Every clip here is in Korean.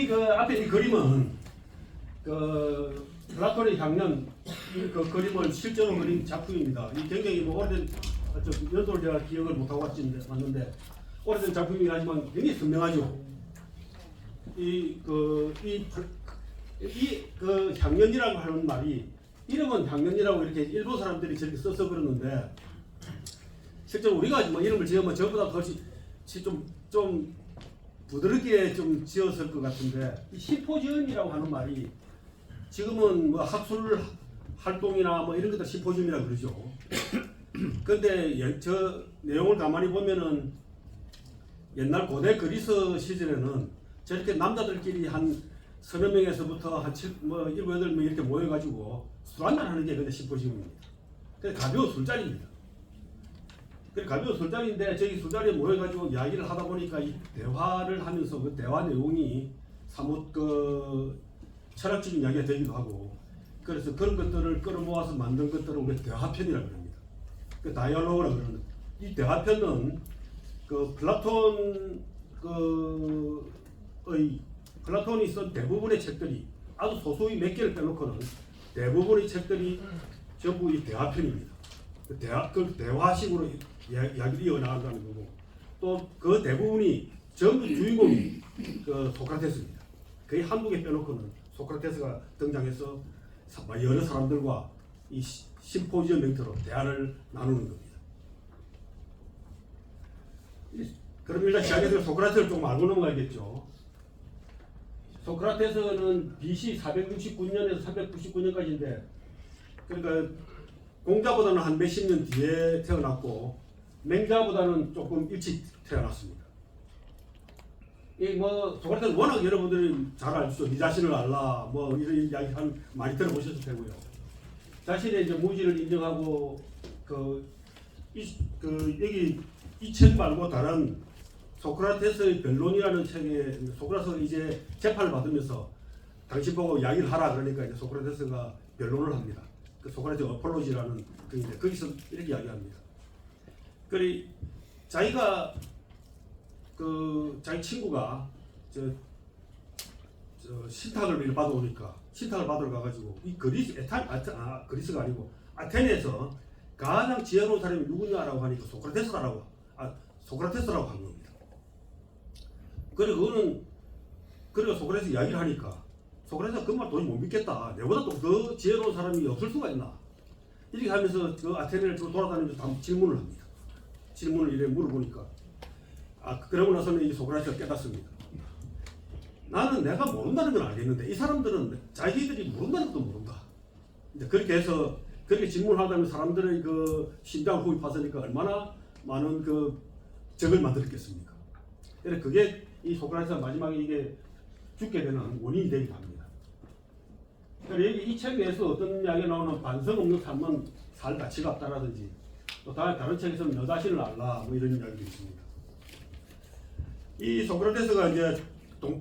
그 앞에 이 그림은 그 플라톤의 향년 그 그림을 실제로 그린 작품입니다. 이 굉장히 뭐 오래된 연도를 제가 기억을 못하고 왔는데 오래된 작품이긴 하지만 굉장히 선명하죠. 그 향년이라고 하는 말이 이름은 향년이라고 이렇게 일본 사람들이 저렇게 써서 그러는데 실제로 우리가 뭐 이름을 지으면 저보다 더 좀 부드럽게 좀 지었을 것 같은데 이 심포지엄이라고 하는 말이 지금은 뭐 학술 활동이나 뭐 이런 것들 심포지엄이라고 그러죠. 근데 저 내용을 가만히 보면은 옛날 고대 그리스 시절에는 저렇게 남자들끼리 한 서너 명에서부터 한 7, 8명 이렇게 모여가지고 술 한잔 하는 게 근데 심포지엄입니다. 그래서 가벼운 술자리입니다. 가벼운 술자리인데 저기 술자리에 모여가지고 이야기를 하다 보니까 이 대화를 하면서 그 대화 내용이 사뭇 그 철학적인 이야기가 되기도 하고 그래서 그런 것들을 끌어모아서 만든 것들을 우리가 대화편이라고 합니다. 그 다이얼로그라고 그러는 이 대화편은 그 플라톤이 쓴 대부분의 책들이 아주 소수의 몇 개를 빼놓고는 대부분의 책들이 전부 이 대화편입니다. 그 대화식으로 이야기를 이어나간다는 거고 또 그 대부분이 전부 주인공이 그 소크라테스입니다. 거의 한두 개 빼놓고는 소크라테스가 등장해서 여러 사람들과 이 심포지엄 형태로 대화를 나누는 겁니다. 그럼 일단 시작해서 소크라테스를 좀 알고 넘어가야겠죠. 소크라테스는 BC 469년에서 399년까지인데 그러니까 공자보다는 한 몇십 년 뒤에 태어났고 맹자보다는 조금 일찍 태어났습니다. 이 뭐 소크라테스 워낙 여러분들이 잘 알죠. 네 자신을 알라 뭐 이런 이야기 많이 들어보셨을 테고요. 자신의 이제 무지를 인정하고 여기 이 책 말고 다른 소크라테스의 변론이라는 책에 소크라테스가 이제 재판을 받으면서 당신 보고 이야기를 하라 그러니까 이제 소크라테스가 변론을 합니다. 그 소크라테스 어폴로지라는 그인데 거기서 이렇게 이야기합니다. 그리 자기가 자기 친구가 신탁을 받아오니까 신탁을 받으러 가가지고 이 그리스가 아니고 아테네에서 가장 지혜로운 사람이 누구냐라고 하니까 소크라테스라고 한 겁니다. 그리고 소크라테스 이야기를 하니까 소크라테스가 그 말 도저히 못 믿겠다. 내보다 또 더 지혜로운 사람이 없을 수가 있나. 이렇게 하면서 그 아테네를 돌아다니면서 질문을 합니다. 질문을 이렇게 물어보니까 그러고 나서는 이 소크라테스가 깨닫습니다. 나는 내가 모른다는 건 알겠는데 이 사람들은 자기들이 모른다는 것도 모른다. 이제 그렇게 해서 그렇게 질문하다면 사람들의 그 심장을 후입하으니까 얼마나 많은 그 적을 만들었겠습니까? 그래서 그게 이 소크라테스가 마지막에 이게 죽게 되는 원인이 되기도 합니다. 그러니까 이 책 내에서 어떤 이야기가 나오는 반성 없는 삶은 살 가치가 없다라든지 또 다른 책에서는 너 자신을 알라 뭐 이런 이야기도 있습니다. 이 소크라테스가 이제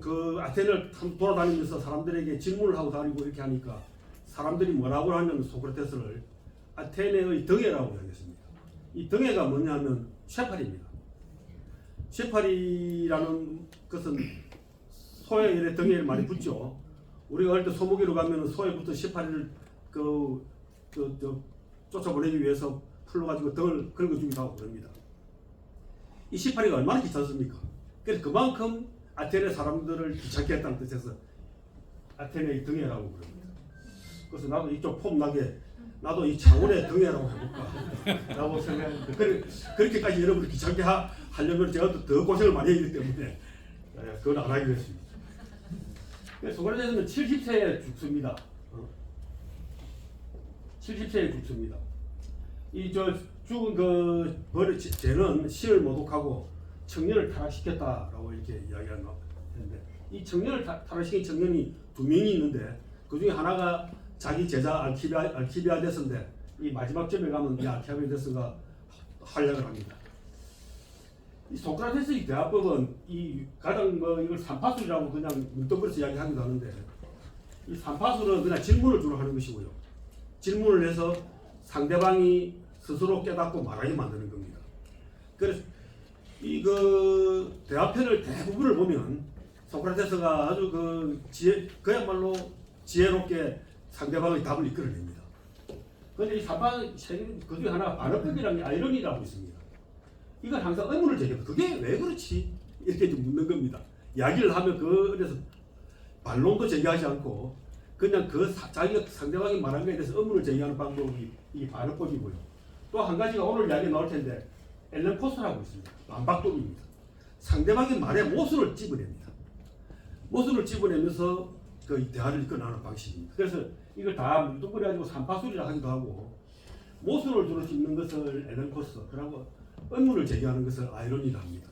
그 아테네를 돌아다니면서 사람들에게 질문을 하고 다니고 이렇게 하니까 사람들이 뭐라고 하면 소크라테스를 아테네의 등해라고 하겠습니다. 이 등해가 뭐냐면 쇠팔입니다. 쇠팔이라는 것은 소에 이래 등에를 많이 붙죠. 우리가 어릴 때 소무기로 가면 소에 붙은 쇠팔이를 쫓아보내기 위해서 풀러가지고 등을 긁어주기도 하고 그럽니다. 이 쇠팔이가 얼마나 귀찮습니까? 그래서 그만큼 아테네 사람들을 귀찮게 했다는 뜻에서 아테네의 등해라고 그럽니다. 그래서 나도 이쪽 폼나게 나도 이 창원의 등해라고 해볼까 라고 생각했는데 그렇게까지 여러분들 귀찮게 하려면 제가 더 고생을 많이 했기 때문에 그건 안 하기로 했습니다. 소크라테스는 70세에 죽습니다. 70세에 죽습니다. 죽은 쟤는 시를 모독하고 청년을 타락시켰다라고 이렇게 이야기하는 건데 이 청년을 타락시킨 청년이 두 명이 있는데 그 중에 하나가 자기 제자 알키비아데스인데 이 마지막 점에 가면 이 알키비아데스가 활약을 합니다. 이 소크라테스의 대화법은 가장 이걸 삼파술이라고 그냥 문득거려서 이야기하기도 하는데 이 삼파술은 그냥 질문을 주로 하는 것이고요. 질문을 해서 상대방이 스스로 깨닫고 말하게 만드는 겁니다. 그래서 대화편을 대부분을 보면 소크라테스가 아주 그야말로 지혜롭게 상대방의 답을 이끌어냅니다. 그런데 이 사방 그 중에 하나 반어법이라는 게 아이러니라고 있습니다. 이건 항상 의문을 제기해요. 그게 왜 그렇지? 이렇게 좀 묻는 겁니다. 이야기를 하면 그래서 반론도 제기하지 않고 그냥 자기가 상대방이 말한 것에 대해서 의문을 제기하는 방법이 이 반어법이고요. 또 한 가지가 오늘 이야기 나올 텐데 앨런 포스터라고 있습니다. 반박법입니다. 상대방의 말에 모순을 집어냅니다. 모순을 집어내면서 그 대화를 이끌어나가는 방식입니다. 그래서 이걸 다 뭉뚱그려가지고 삼파술이라 하기도 하고 모순을 주로 짚는 것을 앨런 포스터, 그리고 의문을 제기하는 것을 아이러니라 합니다.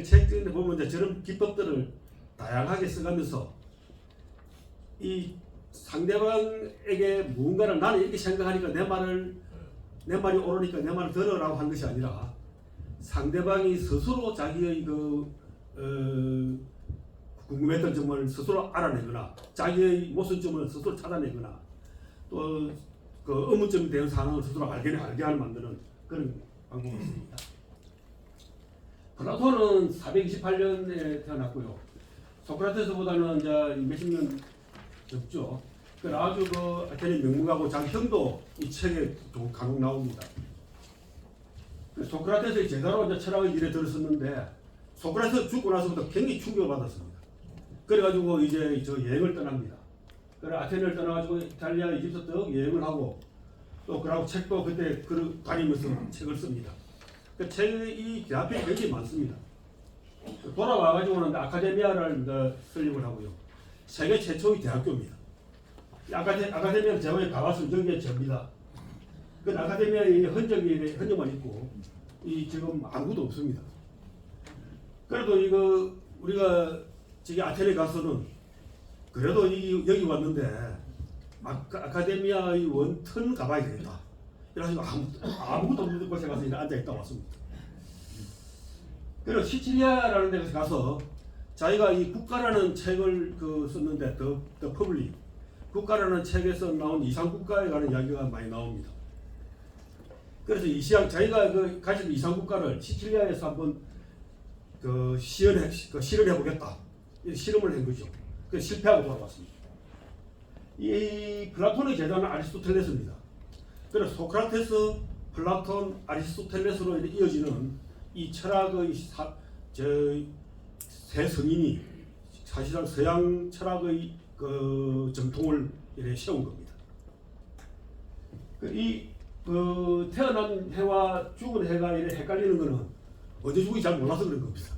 책 중에 보면 이제 저런 기법들을 다양하게 써가면서 이 상대방에게 무언가를 나는 이렇게 생각하니까 내 말이 옳으니까 내 말을 들으라고 한 것이 아니라 상대방이 스스로 자기의 궁금했던 점을 스스로 알아내거나 자기의 모순점을 스스로 찾아내거나 또 그 의문점이 되는 상황을 스스로 알게 하는 만드는 그런 방법이 있습니다. 플라톤은 428년에 태어났고요. 소크라테스보다는 이제 몇십 년 젊죠. 아주 아테네 명문가고 자기 형도 이 책에 간혹 나옵니다. 소크라테스의 제자로 이제 철학의 길에 들었었는데 소크라테스 죽고 나서부터 굉장히 충격을 받았습니다. 그래가지고 이제 저 여행을 떠납니다. 그래 아테네를 떠나가지고 이탈리아, 이집트 쭉 여행을 하고 또 그러고 책도 그때 다니면서 책을 씁니다. 그 책이 대학교에 굉장히 많습니다. 돌아와가지고는 아카데미아를 설립을 하고요. 세계 최초의 대학교입니다. 아카데미아는 제가 가봤으면 저게 접니다. 그 아카데미아의 흔적만 있고 지금 아무것도 없습니다. 그래도 우리가 저기 아테네 가서는 그래도 여기 왔는데 아카데미아의 원턴 가봐야 되겠다. 그래가지고 아무것도 없는 곳에 가서 앉아있다 왔습니다. 그리고 시칠리아라는 데 가서 자기가 이 국가라는 책을 썼는데 더 퍼블릭 국가라는 책에서 나온 이상국가에 관한 이야기가 많이 나옵니다. 그래서 자기가 가진 이상국가를 시칠리아에서 한번 실현해 보겠다. 실험을 한 거죠. 그래서 실패하고 돌아왔습니다. 이 플라톤의 제자는 아리스토텔레스입니다. 그래서 소크라테스, 플라톤, 아리스토텔레스로 이어지는 이 철학의 세 성인이 사실상 서양 철학의 정통을 이렇게 세운 겁니다. 태어난 해와 죽은 해가 이렇게 헷갈리는 것은 어디 죽은지 잘 몰라서 그런 겁니다.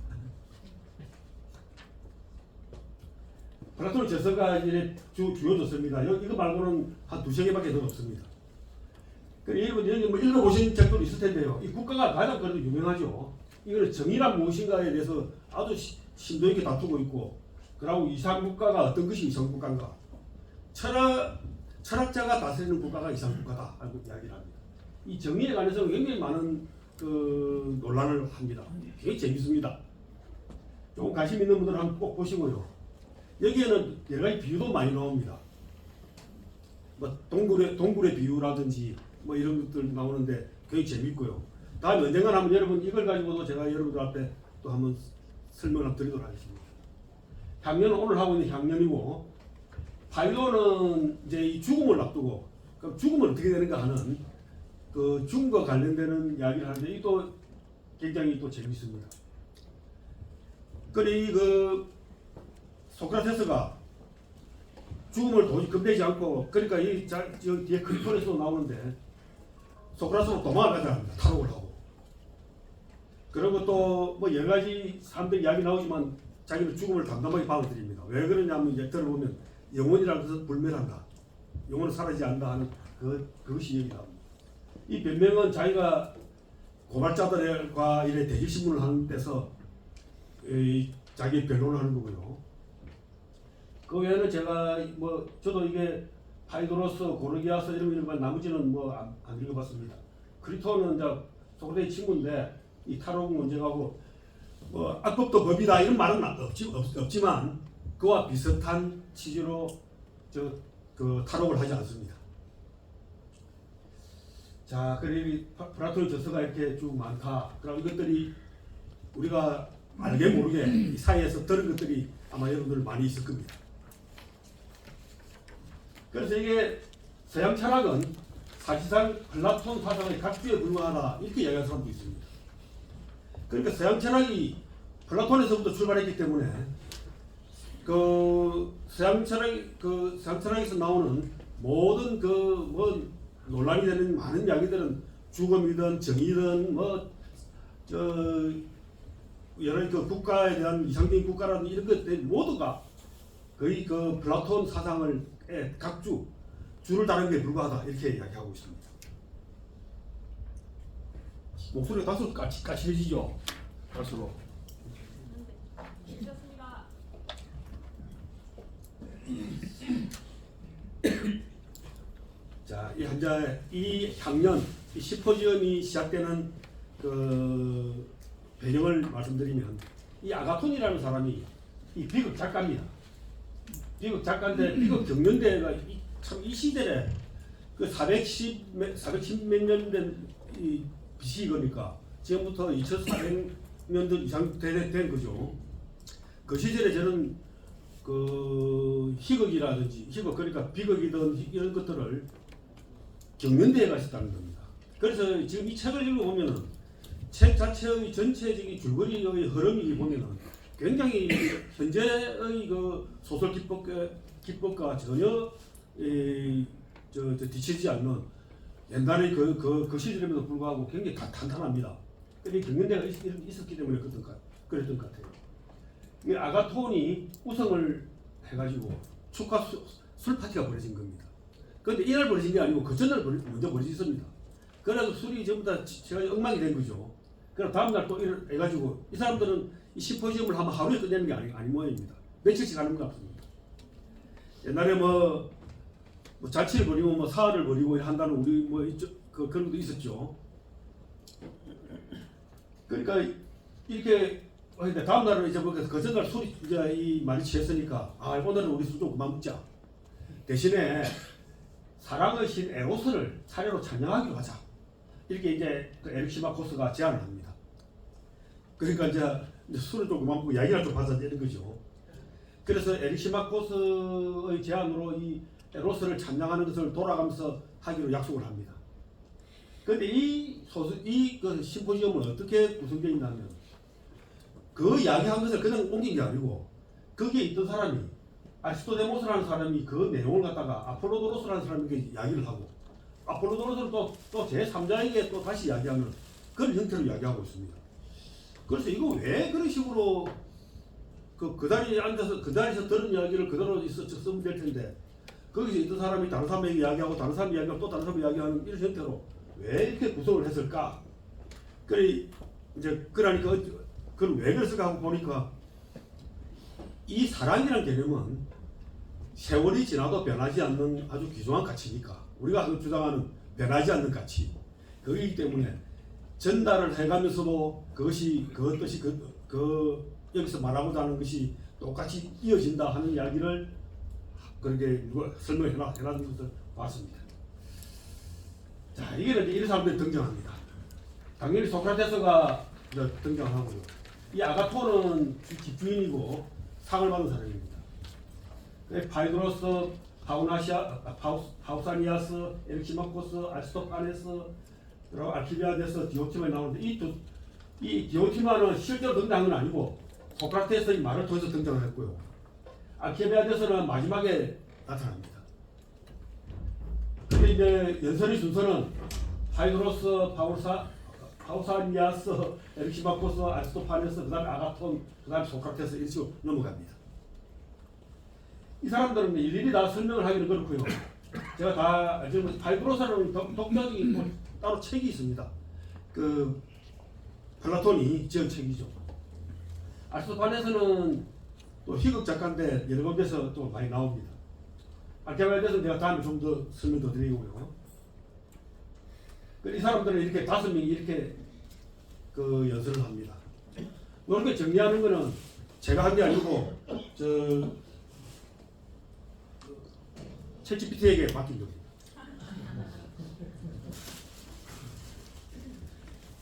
플라톤의 저서가 이제 주어졌습니다. 이거 말고는 한 두세 개밖에 더 없습니다. 여러분 읽어보신 책도 있을 텐데요. 이 국가가 가장 그래도 유명하죠. 이거는 정의란 무엇인가에 대해서 아주 심도 있게 다투고 있고, 그리고 이상국가가 어떤 것이 이상국가인가, 철학자가 다스리는 국가가 이상국가다 하고 이야기를 합니다. 이 정의에 관해서 굉장히 많은 논란을 합니다. 굉장히 재밌습니다. 조금 관심 있는 분들은 한번 꼭 보시고요. 여기에는 여러 가지 비유도 많이 나옵니다. 동굴의 비유라든지 이런 것들 나오는데 굉장히 재밌고요. 다음에 언젠가 한번 여러분 이걸 가지고도 제가 여러분들 앞에 또 한번 설명을 드리도록 하겠습니다. 향년은 오늘 하고 있는 향년이고, 파일론은 이제 이 죽음을 앞두고, 그럼 죽음은 어떻게 되는가 하는 죽음과 관련되는 이야기를 하는데 이것도 굉장히 또 재밌습니다. 소크라테스가 죽음을 도저히 겁내지 않고, 그러니까 저 뒤에 크리톤에서 나오는데 소크라테스로 도망을 가자 합니다. 탈옥을 하고. 그리고 또 여러 가지 사람들 이야기 나오지만 자기는 죽음을 담담하게 받아들입니다. 왜 그러냐면 이제 들어보면 영혼이라는 것은 불멸한다. 영혼은 사라지지 않는다 하는 그것이 얘기를 합니다. 이 변명은 자기가 고발자들과 이래 대질신문을 하는 데서 자기 변론을 하는 거고요. 그 외에는 제가 저도 이게 파이도로스, 고르기아스 이런 거 나머지는 안 읽어봤습니다. 크리톤은 이제 소크라테스 친구인데 이 탈옥 문제하고 악법도 법이다 이런 말은 없지만 그와 비슷한 취지로 탈옥을 하지 않습니다. 자, 그리고 플라톤의 저서가 이렇게 쭉 많다. 그럼 이것들이 우리가 알게 모르게 이 사이에서 들은 것들이 아마 여러분들 많이 있을 겁니다. 그래서 이게 서양 철학은 사실상 플라톤 사상의 각주에 불과하다 이렇게 이야기하는 사람도 있습니다. 그러니까 서양 철학이 플라톤에서부터 출발했기 때문에 그 서양 철학에서 나오는 모든 뭐 논란이 되는 많은 이야기들은 죽음이든 정의든 여러 그 국가에 대한 이상적인 국가라든 이런 것들 모두가 거의 그 플라톤 사상을 각주 줄을 다른 게 불과하다 이렇게 이야기하고 있습니다. 목소리가 다소 까칠해지죠. 갈수록. 자, 이 학년 이 심포지엄이 시작되는 그 배경을 말씀드리면 이 아가톤이라는 사람이 이 비극 작가입니다. 비극 작가인데 비극 경연대회가 참 이 시대에 그 410 몇 년 된 이 BC 거니까 지금부터 2400년도 이상 된 거죠. 그 시절에 저는 그 희극이라든지 그러니까 비극이든 이런 것들을 경연대회가 있었다는 겁니다. 그래서 지금 이 책을 읽어보면은 책 자체의 전체적인 줄거리의 흐름이 보면은 굉장히 현재의 그 소설 기법과 전혀 뒤처지지 않는 옛날의 그 시절임에도 불구하고 굉장히 탄탄합니다. 그런데 경연대회가 있었기 때문에 그랬던 것 같아요. 이 아가톤이 우승을 해가지고 축하 술 파티가 벌어진 겁니다. 그런데 이날 벌어진 게 아니고 그 전날 먼저 벌어졌습니다. 그래서 술이 전부 다 제가 엉망이 된 거죠. 그럼 다음날 또 해가지고 이 사람들은 이 심포지엄을 한번 하루에 끝내는 게 아닌 모양입니다. 며칠씩 하는 것 같습니다. 옛날에 뭐 잔치를 벌이고 뭐 사활을 벌이고 한다는 우리 뭐 그런 것도 있었죠. 그러니까 이렇게 다음 날은 이제 그 전날 술이 이제 이 많이 취했으니까 오늘은 우리 술 좀 그만 먹자. 대신에 사랑의 신 에로스를 차례로 찬양하기로 하자. 이렇게 이제 그 에릭시마코스가 제안을 합니다. 그러니까 이제 술을 좀 그만 먹고 이야기를 좀 하자 되는 거죠. 그래서 에릭시마코스의 제안으로 이 에로스를 찬양하는 것을 돌아가면서 하기로 약속을 합니다. 그런데 그 심포지엄은 어떻게 구성되어 있냐면 그 이야기한 것을 그냥 옮긴 게 아니고 거기에 있던 사람이 아리스토데모스라는 사람이 그 내용을 갖다가 아폴로도로스라는 사람에게 이야기를 하고 아폴로도로스를 또 제3자에게 또 다시 이야기하는 그런 형태로 이야기하고 있습니다. 그래서 이거 왜 그런 식으로 그 자리에 앉아서 그 자리에서 들은 이야기를 그대로 쓰면 될 텐데 거기서 있던 사람이 다른 사람에게 이야기하고 다른 사람이 이야기하고 또 다른 사람이 이야기하는 이런 형태로 왜 이렇게 구성을 했을까? 그러니까 그럼 왜 그랬을까 하고 보니까 이 사랑이라는 개념은 세월이 지나도 변하지 않는 아주 귀중한 가치니까 우리가 주장하는 변하지 않는 가치 그렇기 때문에 전달을 해가면서도 그것이 그 뜻이 여기서 말하고자 하는 것이 똑같이 이어진다 하는 이야기를 그렇게 설명해 놨는 것을 봤습니다. 자, 이런 사람들이 등장합니다. 당연히 소크라테스가 등장을 하고요. 이 아가톤은 집주인이고 상을 받은 사람입니다. 파이드로스, 파우사니아스, 에릭시마코스, 아리스토파네스, 그리고 알키비아데스, 디오티마에 나오는데 이 디오티마는 실제로 등장한 건 아니고 소크라테스의 말을 통해서 등장을 했고요. 알키비아데스는 마지막에 나타납니다. 근데 이제 연설의 순서는 파이드로스, 파우사니아스, 에릭시마코스, 아리스토파네스, 그 다음에 아가톤, 그 다음에 소크라테스 이런 식으로 넘어갑니다. 이 사람들은 일일이 다 설명을 하기는 그렇고요. 제가 다 알지만 파이드로스라는 독자적인 따로 책이 있습니다. 그 플라톤이 지은 책이죠. 아리스토파네스는 또 희극 작가인데 여러 군데서 또 많이 나옵니다. 알키비아데스는 제가 다음에 좀 더 설명 더 드리고요. 이 사람들은 이렇게 5명이 이렇게 그 연설을 합니다. 이렇게 정리하는 거는 제가 한 게 아니고 챗GPT에게 맡긴 겁니다.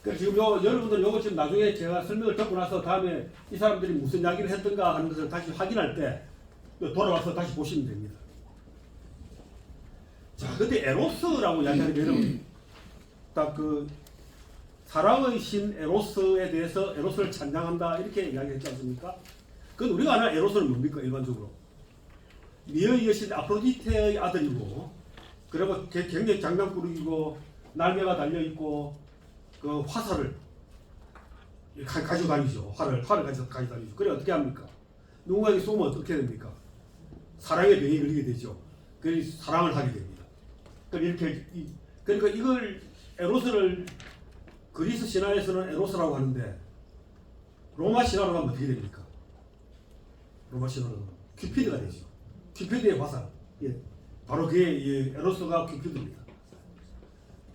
그래서 지금 여러분들 요거 지금 나중에 제가 설명을 듣고 나서 다음에 이 사람들이 무슨 이야기를 했던가 하는 것을 다시 확인할 때 돌아와서 다시 보시면 됩니다. 자, 근데 에로스라고 이야기하면 딱 그 사랑의 신 에로스에 대해서 에로스를 찬양한다 이렇게 이야기했지 않습니까? 그건 우리가 아는 에로스는 뭡니까 일반적으로? 미의 여신 아프로디테의 아들이고, 그리고 굉장히 장난꾸러기고 날개가 달려 있고 그 화살을 가지고 다니죠. 활을 가지고 다니죠. 그래 어떻게 합니까? 누군가에게 쏘면 어떻게 됩니까? 사랑의 병이 걸리게 되죠. 그래서 사랑을 하게 됩니다. 그러니까 이걸 에로스를 그리스 신화에서는 에로스라고 하는데 로마 신화로 가면 어떻게 됩니까? 로마 신화로 큐피드가 되죠. 큐피드의 화살. 예. 바로 그게 에로스가 큐피드입니다.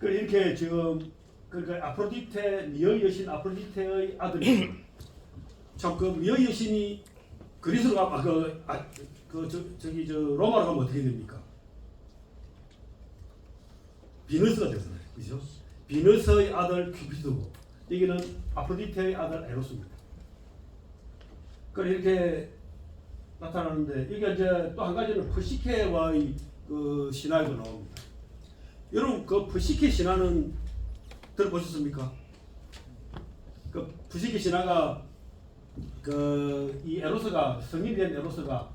이렇게 지금 그러니까 아프로디테 미의 여신 아프로디테의 아들이 참 그 미의 여신이 그리스로 가면 로마로 가면 어떻게 됩니까? 비너스가 되잖아요. 그죠? 비너스의 아들 큐피드고 여기는 아프로디테의 아들 에로스입니다. 이렇게 나타나는데 이게 이제 또 한 가지는 프시케와의 그 신화에도 나옵니다. 여러분 그 프시케 신화는 들어보셨습니까? 그 프시케 신화가 이 에로스가 성인이 된 에로스가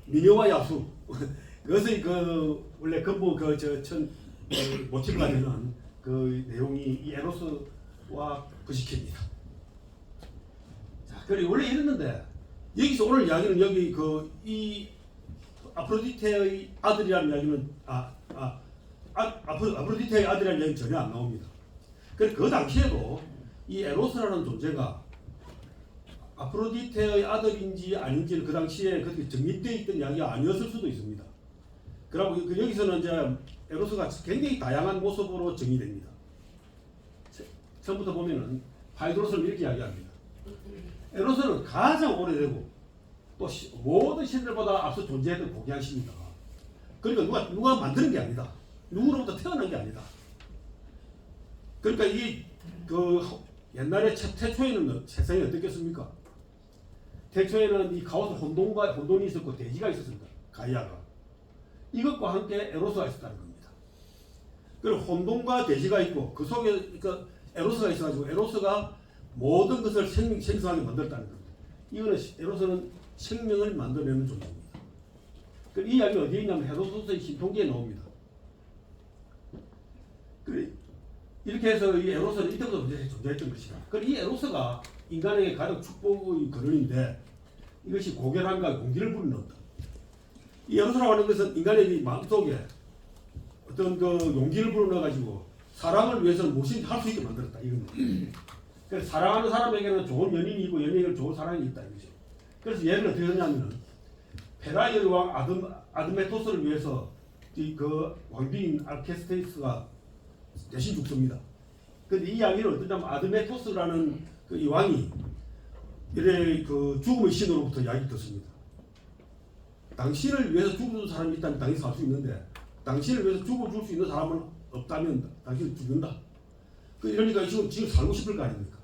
미녀와 야수 그것의 원래 근본 모티브가 되는 그 내용이 이 에로스와 프시케입니다. 자, 그리고 원래 이랬는데 여기서 오늘 이야기는 여기 이 아프로디테의 아들이라는 이야기는 아프로디테의 아들이라는 이야기는 전혀 안 나옵니다. 그 당시에도 이 에로스라는 존재가 아프로디테의 아들인지 아닌지는 그 당시에 그렇게 정립되어 있던 이야기가 아니었을 수도 있습니다. 그리고 여기서는 이제 에로스가 굉장히 다양한 모습으로 정의됩니다. 처음부터 보면은 하이드로스는 이렇게 이야기합니다. 에로스는 가장 오래되고 또 모든 신들보다 앞서 존재했던 고귀한 신이다. 그러니까 누가 만드는 게 아니다. 누구로부터 태어난 게 아니다. 그러니까 옛날에 태초에는 세상이 어떻겠습니까? 태초에는 이 가오스 혼돈이 있었고 대지가 있었습니다. 가이아가. 이것과 함께 에로스가 있었다는 겁니다. 그리고 혼돈과 대지가 있고 그 속에 에로스가 있어가지고 에로스가 모든 것을 생성하게 만들었다는 겁니다. 이거는 에로스는 생명을 만들어내는 존재입니다. 이 이야기가 어디에 있냐면 헤로도토스의 신통기에 나옵니다. 이렇게 해서 이 에로스는 이때부터 존재했던 것이다. 이 에로스가 인간에게 가장 축복의 근원인데 이것이 고결함과 용기를 불어넣었다. 이 에로스라고 하는 것은 인간의 마음속에 어떤 용기를 불어넣어가지고 사랑을 위해서는 무엇이든지 할 수 있게 만들었다. 이겁니다. 그래서 사랑하는 사람에게는 좋은 연인이 있고 연인에게는 좋은 사랑이 있다. 이거죠. 그래서 예를 어떻게 하냐면 페라이의 왕 아드메토스를 위해서 그 왕비인 알케스테이스가 대신 죽습니다. 그런데 이 이야기는 어떠냐면 아드메토스라는 이 왕이 이래 죽음의 신으로부터 이야기를 듣습니다. 당신을 위해서 죽어줄 사람이 있다면 당연히 살 수 있는데 당신을 위해서 죽어줄 수 있는 사람은 없다면 당신을 죽는다. 이러니까 지금 살고 싶을 거 아닙니까?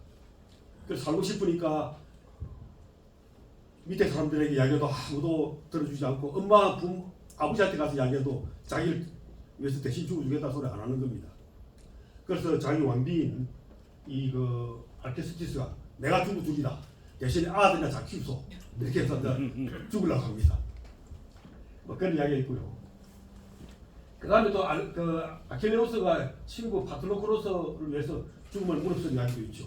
그래서 살고 싶으니까 밑에 사람들에게 이야기해도 아무도 들어주지 않고 엄마, 아버지한테 가서 이야기해도 자기를 위해서 대신 죽어주겠다 소리 안 하는 겁니다. 그래서 자기 왕비인 알케스티스가 내가 죽어주리다. 대신에 아들이나 잘 키우소. 이렇게 해서 죽으려고 합니다. 그런 이야기가 있고요. 그 다음에 또 아킬레우스가 친구 파트로크로스를 위해서 죽음을 무릅쓴 이야기도 있죠.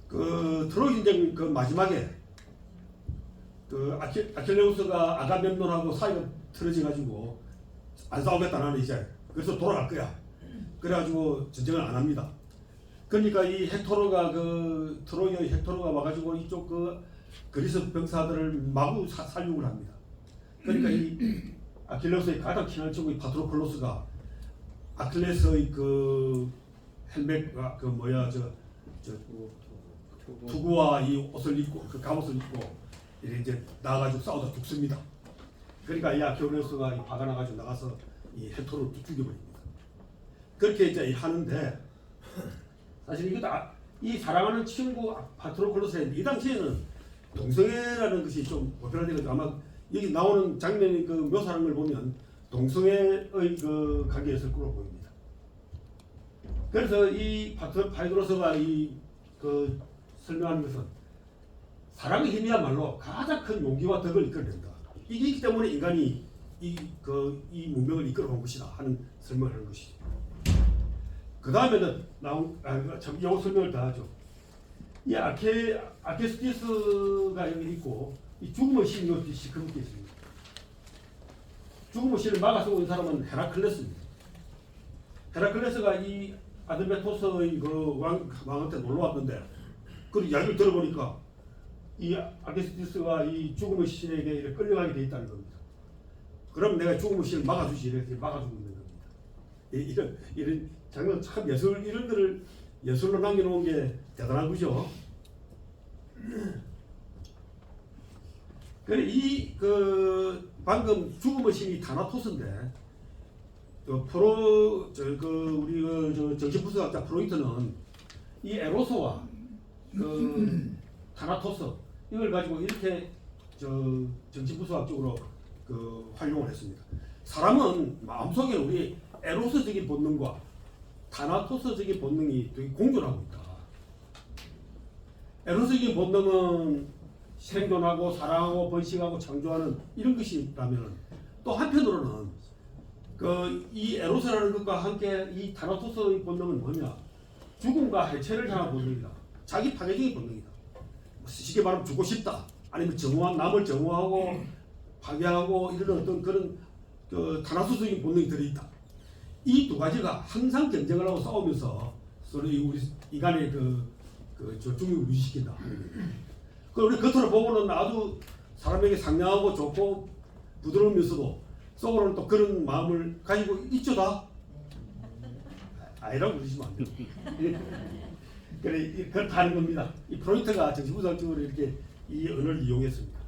트로이 전쟁 마지막에 아킬레우스가 아가멤논하고 사이가 틀어져가지고 안 싸우겠다 나는 이제 그래서 돌아갈 거야. 그래가지고 전쟁을 안 합니다. 그러니까 이 헥토르가 트로이의 헥토르가 와가지고 이쪽 그리스 병사들을 마구 살육을 합니다. 그러니까 이 아킬레우스의 가장 친한 친구 파트로클로스가 아킬레스의 헬멧과 투구와 이 옷을 입고 갑옷을 입고 이제 나가지고 싸우다 죽습니다. 그러니까 이 아키오네우스가 화가 나가지고 나가서 이 헤토를 죽여버립니다. 그렇게 이제 하는데 사실 이것도 이 사랑하는 친구 파트로클로스인데 이 당시에는 동성애라는 것이 좀 보편화되고 아마 여기 나오는 장면이 그 묘사하는 걸 보면 동성애의 그 관계였을 거로 보입니다. 그래서 이 파이드로스가 이 그 설명하는 것은 사랑의 힘이야말로 가장 큰 용기와 덕을 이끌어낸다. 이기 때문에 인간이 이 문명을 이끌어온 것이다 하는 설명을 하는 것이죠. 그 다음에는 참 영어 설명을 다 하죠. 이 아케스티스가 여기 있고 이 죽음의 신 여기 그렇게 있습니다. 죽음의 신을 막아서 온 사람은 헤라클레스입니다. 헤라클레스가 이 아드메토스의 그 왕한테 놀러 왔는데 그 이야기를 들어보니까 이 아케스티스가 이 죽음의 신에게 끌려가게 돼 있다는 겁니다. 그럼 내가 죽음의 신을 막아주지 이렇게 막아주고 있는 겁니다. 이런 장면 참 이런 거를 예술로 남겨놓은 게 대단한 거죠. 그래 방금 죽음의 신이 타나토스인데 우리 정신분석학자 프로이트는 이 에로스와 타나토스 이걸 가지고 이렇게 정신분석학적으로 활용을 했습니다. 사람은 마음속에 우리 에로스적인 본능과 타나토스적인 본능이 되게 공존하고 있다. 에로스적인 본능은 생존하고 사랑하고 번식하고 창조하는 이런 것이 있다면 또 한편으로는 이 에로스라는 것과 함께 이 타나토스의 본능은 뭐냐? 죽음과 해체를 향한 본능이다. 자기 파괴적인 본능이다. 쉽게 말하면 죽고 싶다. 아니면 남을 정화하고 파괴하고 이런 어떤 그런 타나토스적인 본능이 들어있다. 이 두 가지가 항상 경쟁을 하고 싸우면서 서로 우리 인간의 죽음을 유지시킨다. 우리 겉으로 보고는 아주 사람에게 상냥하고 좋고 부드러우면서도 속으로는 또 그런 마음을 가지고 있죠 다. 아니라고 그러시면 안 돼요. 그렇다 하는 겁니다. 이 프로이트가 정신분석적으로 이렇게 이 언어를 이용했습니다.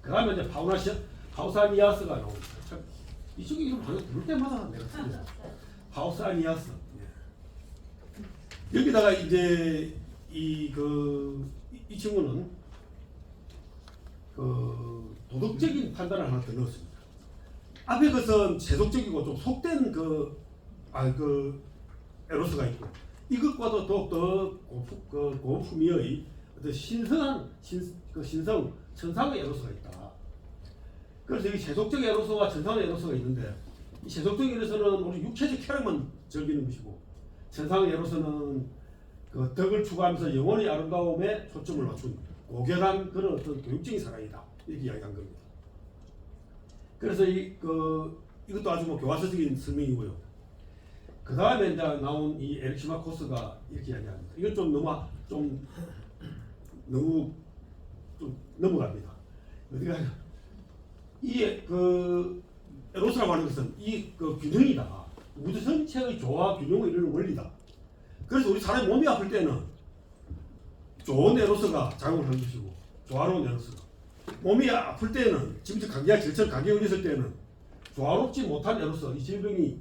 그 다음에 이제 파우사니아스가 나옵니다. 이쪽에 이름 들을 때마다 내가 씁니다. 파우사니아스. 여기다가 이제 이 친구는 도덕적인 판단을 하나 더 넣었습니다. 앞에 것은 세속적이고 좀 속된 에로스가 있고 이것과도 더욱더 고품위의 어떤 신성한 천상의 에로스가 있다. 그래서 이 세속적 에로스와 천상의 에로스가 있는데 이 세속적 에로스는 우리 육체적 쾌락만 즐기는 것이고 천상의 에로스는 덕을 추구하면서 영혼의 아름다움에 초점을 맞춘 고결한 그런 어떤 교육적인 사랑이다 이렇게 이야기한 겁니다. 그래서 이것도 아주 교과서적인 설명이고요. 그 다음에 이제 나온 이 에릭 시마코스가 이렇게 이야기합니다. 이건 좀 너무 넘어갑니다. 어디가 이 에로스라고 하는 것은 균형이다. 우주 전체의 조화 균형을 이루는 원리다. 그래서 우리 사람이 몸이 아플 때는 좋은 에로스가 작용을 하는 것이고 조화로운 에로스가 몸이 아플 때는 지금 질천 감기가 걸렸을 때는 조화롭지 못한 에로스 이 질병이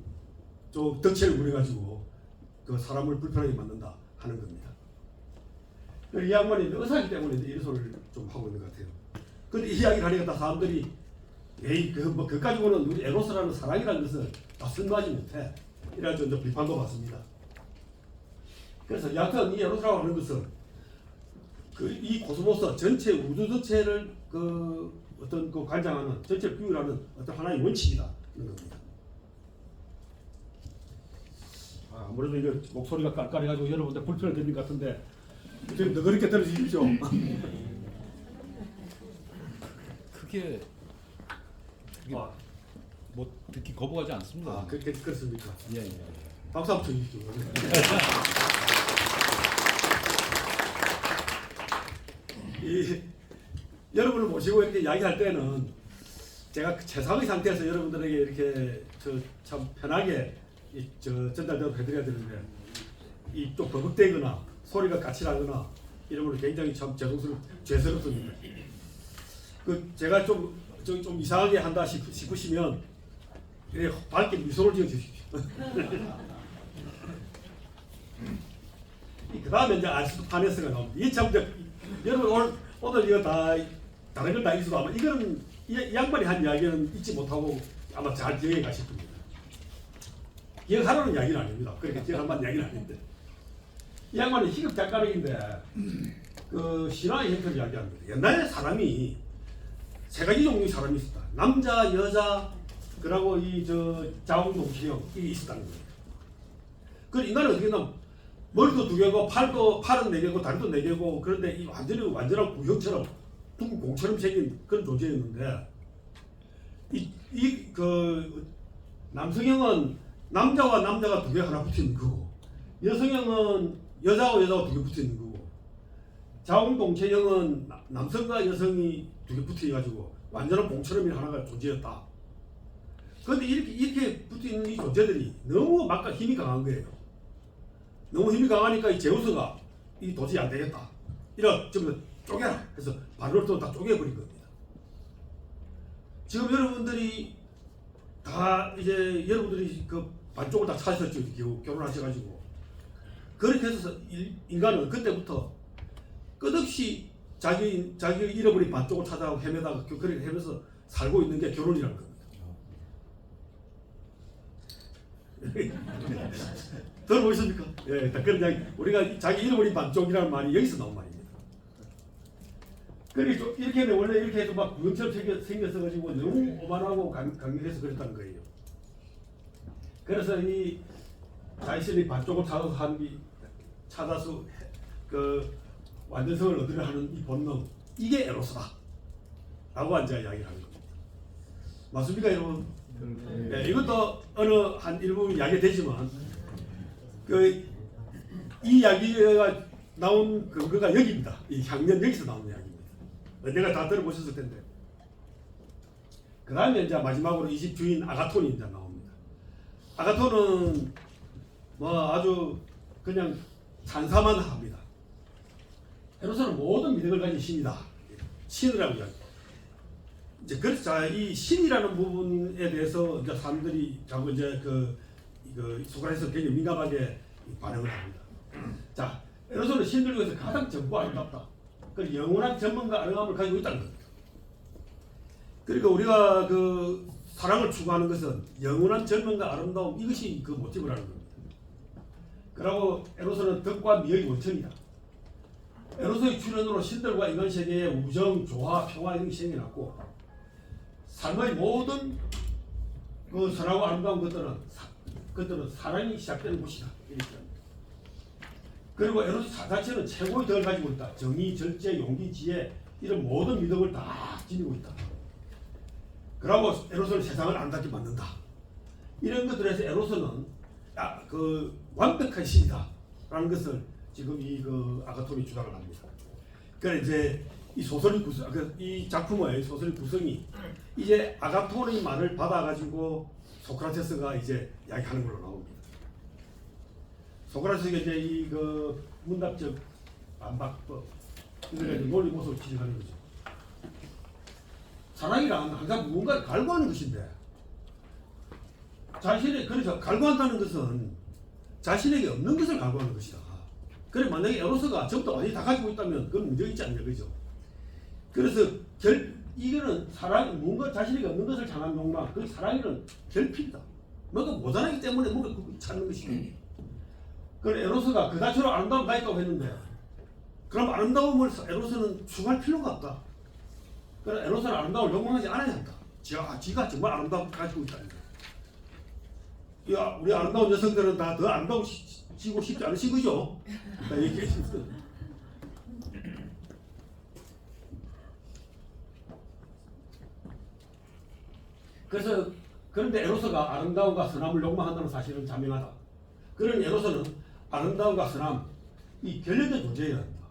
좀 덕체를 부려가지고 사람을 불편하게 만든다 하는 겁니다. 이 양반이 의사이기 때문에 이런 소리를 좀 하고 있는 것 같아요. 그런데 이 이야기를 하니까 다 사람들이 에이 그거 가지고는 우리 에로스라는 사랑이라는 것을 다 설명하지 못해 이래가지고 이제 비판도 받습니다. 그래서 여하튼 이 에로스라고 하는 것은 이 코스모스 전체 우주 전체를 어떤 관장하는 전체를 규율하는 어떤 하나의 원칙이다 이런 겁니다. 아무래도 이거 목소리가 깔깔해가지고 여러분들 불편해 드릴 것 같은데 좀 더 그렇게 들으십시오. 그게 뭐 듣기 거부하지 않습니다. 그렇습니까? 예. 박수 한번 쳐주십시오. 여러분을 모시고 이렇게 이야기할 때는 제가 최상의 상태에서 여러분들에게 이렇게 참 편하게 전달되도록 해드려야 되는데 좀 버벅대거나 소리가 까칠하거나 이러면 굉장히 참 죄송스럽습니다. 제가 좀 좀 이상하게 한다 싶으시면 밝게 미소를 지어 주십시오. 그 다음에 이제 아리스토파네스가 나옵니다. 이게 참 여러분 오늘 이거 다 다른 걸 다 읽어도 아마 이거는 이 양반이 한 이야기는 잊지 못하고 아마 잘 기억해 가실 겁니다. 기억하라는 이야기는 아닙니다. 그렇게 기억할 만한 이야기는 아닌데 이 양반은 희극 작가력인데 그 신화의 형태를 이야기합니다. 옛날에 사람이 세 가지 종류의 사람이 있었다. 남자, 여자, 그리고 이 자웅동체형 이게 있었다는 거예요. 그 인간은 어떻게 되냐면 머리도 두 개고 팔은 네 개고 다리도 네 개고 그런데 이 완전한 구형처럼 둥근 공처럼 생긴 그런 존재였는데 그 남성형은 남자와 남자가 두 개 하나 붙어 있는 거고 여성형은 여자와 여자가 두 개 붙어 있는 거고 자웅동체형은 남성과 여성이 두 개 붙어 가지고 완전한 공처럼 하나가 존재였다. 그런데 이렇게 붙어 있는 이 존재들이 너무 막가 힘이 강한 거예요. 너무 힘이 강하니까 이 제우스가 이 도저히 안 되겠다. 이런 전부 쪼개라 해서 발로도 다 쪼개버린 겁니다. 지금 여러분들이 다 이제 여러분들이 그 반쪽을 다 찾으셨죠. 결혼하셔가지고 그렇게 해서 인간은 그때부터 끝없이 자기가 잃어버린 반쪽을 찾아가고 헤매다가 그렇게 헤매서 살고 있는 게 결혼이라는 겁니다. 들어보셨습니까? 예, 그냥 우리가 자기 잃어버린 반쪽이라는 말이 여기서 나온 말입니다. 그러니까 이렇게 하면 원래 이렇게 해도 막 구형처럼 생겨서 가지고 너무 오만하고 강력해서 그랬다는 거예요. 그래서 이 자신의 반쪽을 찾아서 그 완전성을 얻으려 하는 이 본능 이게 에로스다 라고 이제 이야기를 하는 겁니다. 맞습니까 여러분? 네, 이것도 어느 한 일부 이야기가 되지만 이 이야기가 나온 근거가 여기입니다. 이 향년 여기서 나온 이야기입니다. 내가 다 들어보셨을 텐데. 그 다음에 이제 마지막으로 이 집 주인 아가톤이 이제 나옵니다. 아가톤은 뭐 아주 그냥 찬사만 합니다. 에로스는 모든 미덕을 가진 신이다. 신이라고 이야기합니다. 이제 그래서 이 신이라는 부분에 대해서 이제 사람들이 자꾸 이제 그 소크라테스가 굉장히 민감하게 반응을 합니다. 자, 에로스는 신들 중에서 가장 젊고 아름답다. 그 영원한 전문가 아름다움을 가지고 있다는 겁니다. 그러니까 우리가 그 사랑을 추구하는 것은 영원한 젊음과 아름다움 이것이 그 모티브라는 겁니다. 그리고 에로스는 덕과 미의 원천이다. 에로스의 출현으로 신들과 인간 세계의 우정, 조화, 평화 이런 게 생겨났고 삶의 모든 그 선하고 아름다운 것들은 사랑이 시작되는 곳이다. 이렇게 합니다. 그리고 에로스 자체는 최고의 덕을 가지고 있다. 정의, 절제, 용기, 지혜 이런 모든 미덕을 다 지니고 있다. 그리고 에로스는 세상을 아름답게 만든다. 이런 것들에서 에로스는 그 완벽한 신이다. 라는 것을 지금 그 아가톤이 주장을 합니다. 그래서 이제 이 소설의 구성, 이 작품의 소설의 구성이 이제 아가톤의 말을 받아가지고 소크라테스가 이제 이야기하는 걸로 나옵니다. 소크라테스가 이제 이 그 문답적 반박법, 이걸 논리 모습을 지적하는 거죠. 사랑이란 항상 무언가를 갈구하는 것인데, 그래서 갈구한다는 것은 자신에게 없는 것을 갈구하는 것이다. 그래 만약에 에로스가 전부 다 완전히 다 가지고 있다면 그건 문제가 있지 않냐 그죠? 그래서 이거는 뭔가 자신에게 없는 것을 향한 욕망, 그 사랑이란 결핍이다. 뭔가 모자라기 때문에 뭔가 찾는 것이다. 그럼 에로스가 그다처럼 아름다움 가 있다고 했는데, 그럼 아름다움을 에로스는 추구할 필요가 없다. 그래서 에로스는 아름다움을 욕망하지 않아야 한다. 지가 정말 아름다움을 가지고 있다는 거야. 우리 아름다운 여성들은 다 더 아름다워지고 싶지 않으신 거죠? 얘기했습니다. 그런데 에로스가 아름다움과 선함을 욕망한다는 사실은 자명하다. 그런 에로스는 아름다움과 선함, 이 결연된 존재여야 합니다.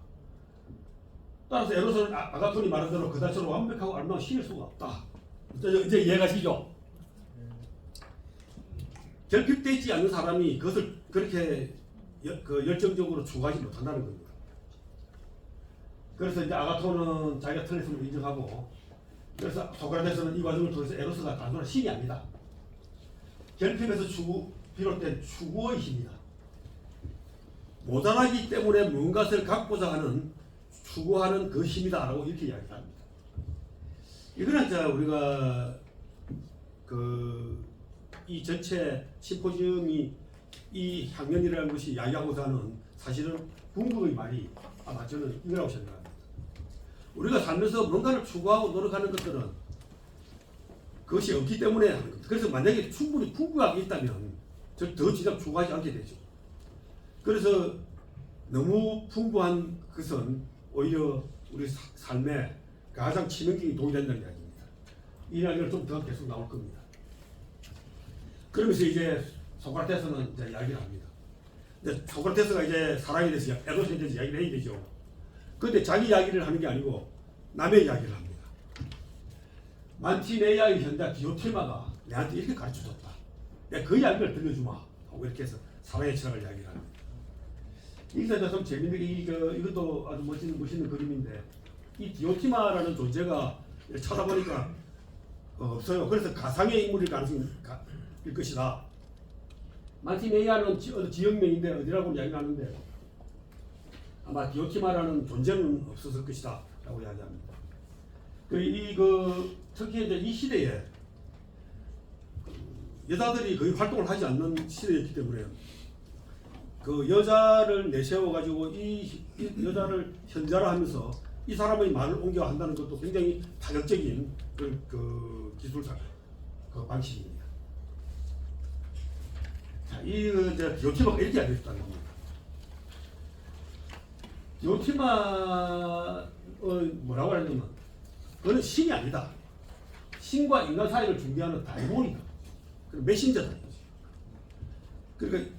따라서 에로스는 아가톤이 말한 대로 그다처럼 완벽하고 아름다운 신일 수가 없다. 이제 이해가시죠? 결핍되지 않는 사람이 그것을 그렇게 열정적으로 추구하지 못한다는 겁니다. 그래서 이제 아가톤은 자기가 틀렸음을 인정하고 그래서 소크라테스는 이 과정을 통해서 에로스가 단순한 신이 아니다. 결핍에서 비롯된 추구의 힘이다. 모자라기 때문에 무언가를 갖고자 하는 추구하는 그 힘이다라고 이렇게 이야기합니다. 이거는 이제 우리가 이 전체 심포지엄이 이 학년이라는 것이 이야기하고자 하는 사실은 궁극의 말이 아마 저는 이거라고 생각합니다. 우리가 살면서 뭔가를 추구하고 노력하는 것들은 그것이 없기 때문에 하는 겁니다. 그래서 만약에 충분히 풍부하게 있다면 더 지상 추구하지 않게 되죠. 그래서 너무 풍부한 것은 오히려 우리 삶에 가장 치명적인 도움이 된다는 이야기입니다. 이 이야기를 좀 더 계속 나올 겁니다. 그러면서 이제 소크라테스는 이제 이야기를 합니다. 이제 소크라테스가 이제 사랑에 대해서 에로스에 대해서 이야기를 해야 되죠. 그런데 자기 이야기를 하는 게 아니고 남의 이야기를 합니다. 만티네이아의 현자 디오티마가 내한테 이렇게 가르쳐줬다. 내가 그 이야기를 들려주마 하고 이렇게 해서 사랑의 철학을 이야기를 합니다. 이게 좀 재밌는 게 이것도 아주 멋있는 그림인데 이 디오티마라는 존재가 찾아보니까 없어요. 그래서 가상의 인물일 가능성일 것이다. 만티네이아는 지역명인데 어디라고 이야기하는데 아마 디오티마라는 존재는 없었을 것이다 라고 이야기합니다. 특히 이제 이 시대에 여자들이 거의 활동을 하지 않는 시대였기 때문에 그 여자를 내세워 가지고 이 여자를 현자라 하면서 이 사람의 말을 옮겨 한다는 것도 굉장히 파격적인 그 기술사 그 방식입니다. 자, 이제 디오티마가 이렇게 이야기했다는 겁니다. 디오티마 뭐라고 하냐면 그는 신이 아니다. 신과 인간 사이를 중개하는 다이몬이다. 메신저다. 그러니까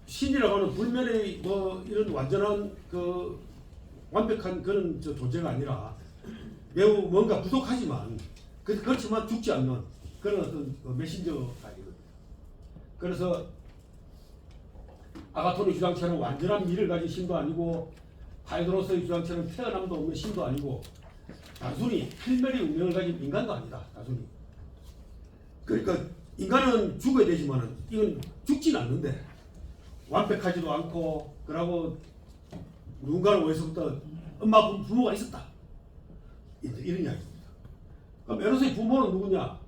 신이라고 하는 불면의 이런 완전한 완벽한 그런 존재가 아니라 매우 뭔가 부족하지만 그렇지만 죽지 않는 그런 어떤 메신저가 있거든요. 그래서 아가톤의 주장처럼 완전한 미를 가진 신도 아니고 파이드로스의 주장처럼 태어남도 없는 신도 아니고 단순히 필멸의 운명을 가진 인간도 아니다. 단순히. 그러니까 인간은 죽어야 되지만은 이건 죽지는 않는데 완벽하지도 않고 그러고 누군가는 어디서부터 엄마 부모가 있었다. 이런 이야기입니다. 그럼 에로스의 부모는 누구냐?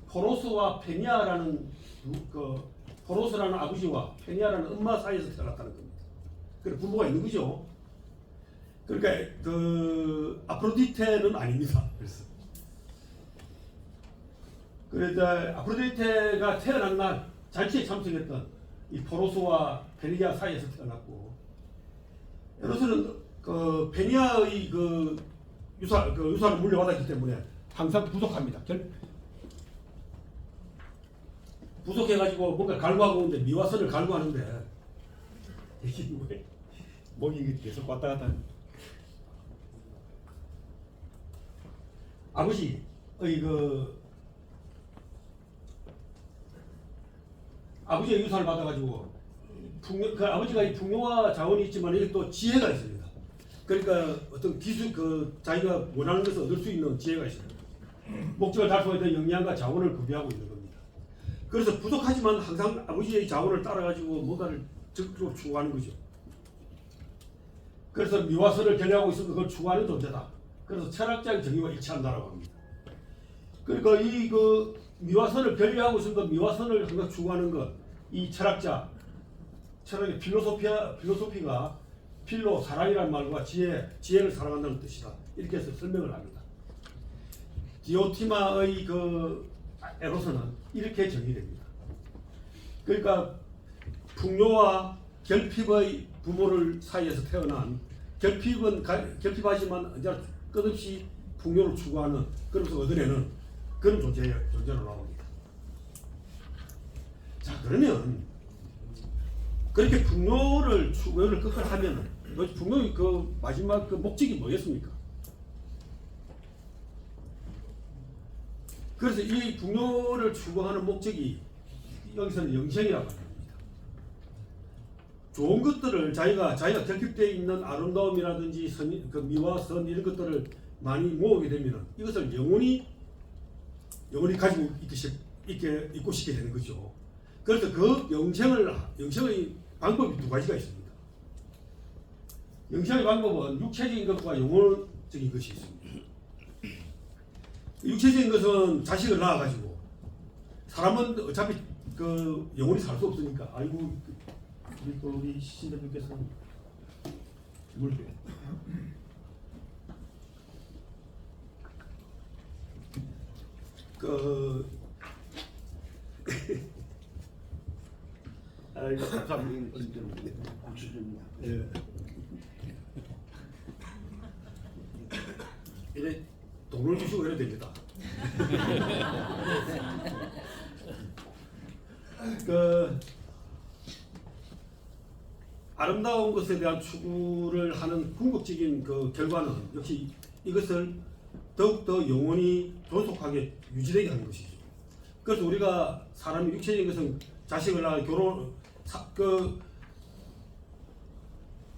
포로스와 페니아라는 포로스라는 아버지와 페니아라는 엄마 사이에서 태어났다는 겁니다. 그래 부모가 있는 거죠. 그러니까 아프로디테는 아닙니다. 그래서 아프로디테가 태어난 날 잔치에 참석했던 이 포로스와 페니아 사이에서 태어났고 에로스는 페니아의 유산을 물려받았기 때문에 항상 부족합니다. 부족해가지고 뭔가 갈구하고 있는데 미와선을 갈구하는데 이게 뭐예요? 목이 계속 왔다 갔다 하는. 아버지의 아버지의 유산을 받아가지고 아버지가 이 풍요와 자원이 있지만 이게 또 지혜가 있습니다. 그러니까 어떤 기술 자기가 원하는 것을 얻을 수 있는 지혜가 있습니다. 목적을 달성하기 위해 영양과 자원을 구비하고 있는 겁니다. 그래서 부족하지만 항상 아버지의 자원을 따라가지고 뭔가를 적극적으로 추구하는 거죠. 그래서 미와서를 결례하고 있으면 그걸 추구하는 존재다. 그래서 철학자의 정의와 일치한다라고 합니다. 그러니까 미와선을 결례하고 있으면 미와선을 항상 추구하는 것, 이 철학의 필로소피가 필로 사랑이라는 말과 지혜를 사랑한다는 뜻이다. 이렇게 해서 설명을 합니다. 디오티마의 에로스는 이렇게 정의됩니다. 그러니까 풍요와 결핍의 부모를 사이에서 태어난 결핍하지만 언제나 끝없이 풍요를 추구하는 그러면서 얻어내는 그런 존재로 나옵니다. 자 그러면 그렇게 풍요를 끝까지 하면 풍요의 마지막 목적이 뭐였습니까? 그래서 이 풍요를 추구하는 목적이 여기서는 영생이라고 합니다. 좋은 것들을 자기가 결핍되어 있는 아름다움이라든지 미와 선 이런 것들을 많이 모으게 되면 이것을 영원히 가지고 있고 싶게 되는 거죠. 그래서 그 영생의 방법이 두 가지가 있습니다. 영생의 방법은 육체적인 것과 영혼적인 것이 있습니다. 육체적인 것은 자식을 낳아가지고 사람은 어차피 그 영원히 살 수 없으니까. 아이고 우리 신대표께서는 물 빼. 아이고 감사합니다. 고추줍니다. 예. 이래 돈을 주시고 이래야 됩니다. 그 아름다운 것에 대한 추구를 하는 궁극적인 그 결과는 역시 이것을 더욱더 영원히 존속하게 유지되게 하는 것이죠. 그래서 우리가 사람이 육체적인 것은 자식을 낳아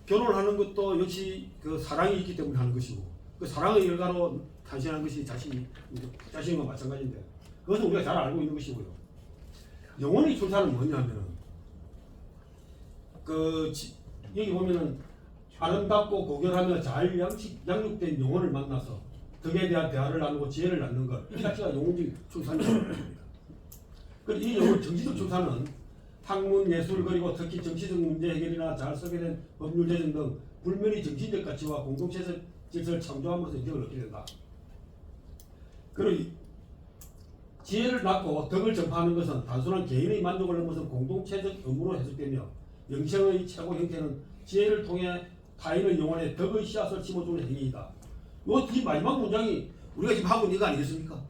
결혼하는 것도 역시 사랑이 있기 때문에 하는 것이고, 그 사랑의 결과로 탄생한 것이 자신과 마찬가지인데, 그것은 우리가 잘 알고 있는 것이고요. 영혼의 출산은 뭐냐면은 여기 보면은 아름답고 고결하며 잘 양육된 영혼을 만나서 덕에 대한 대화를 나누고 지혜를 낳는 것, 이 자체가 영혼적인 출산입니다. 그리고 이 영혼 정치적 출산은 학문, 예술, 그리고 특히 정치적 문제 해결이나 잘 설계된 법률 제정 등 불면의 정신적 가치와 공동체 질서를 창조함으로써 인정을 얻게 된다. 그리고 지혜를 낳고 덕을 전파하는 것은 단순한 개인의 만족을 넘어선 공동체적 의무로 해석되며, 영생의 최고 형태는 지혜를 통해 타인의 영혼에 덕의 씨앗을 심어주는 행위이다. 이 뒤 마지막 문장이 우리가 지금 하고 있는 거 아니겠습니까?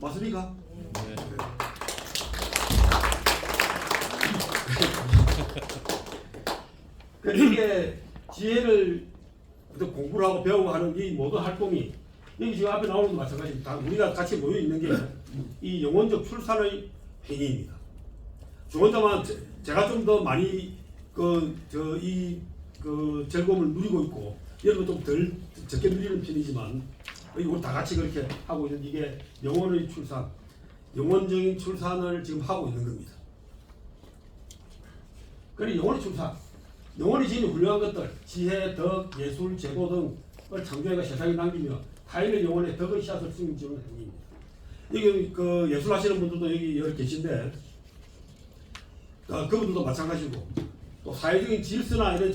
맞습니까? 네. 이게 지혜를 공부를 하고 배우고 하는 이 모든 활동이 여기 지금 앞에 나오는 것도 마찬가지입니다. 우리가 같이 모여 있는 게 이 영혼적 출산의 행위입니다. 중원자만 제가 좀 더 많이 즐거움을 누리고 있고, 여러분 좀 덜 적게 누리는 편이지만 우리 다 같이 그렇게 하고 있는 이게 영혼의 출산, 영혼적인 출산을 지금 하고 있는 겁니다. 그리고 영혼의 출산, 영혼이 지닌 훌륭한 것들, 지혜, 덕, 예술, 제도 등을 창조해가 세상에 남기며 타인의 영혼에 덕의 씨앗을 심어주는 행위입니다. 여기 예술 하시는 분들도 여기 계신데, 그분들도 마찬가지고, 또 사회적인 질서나 이런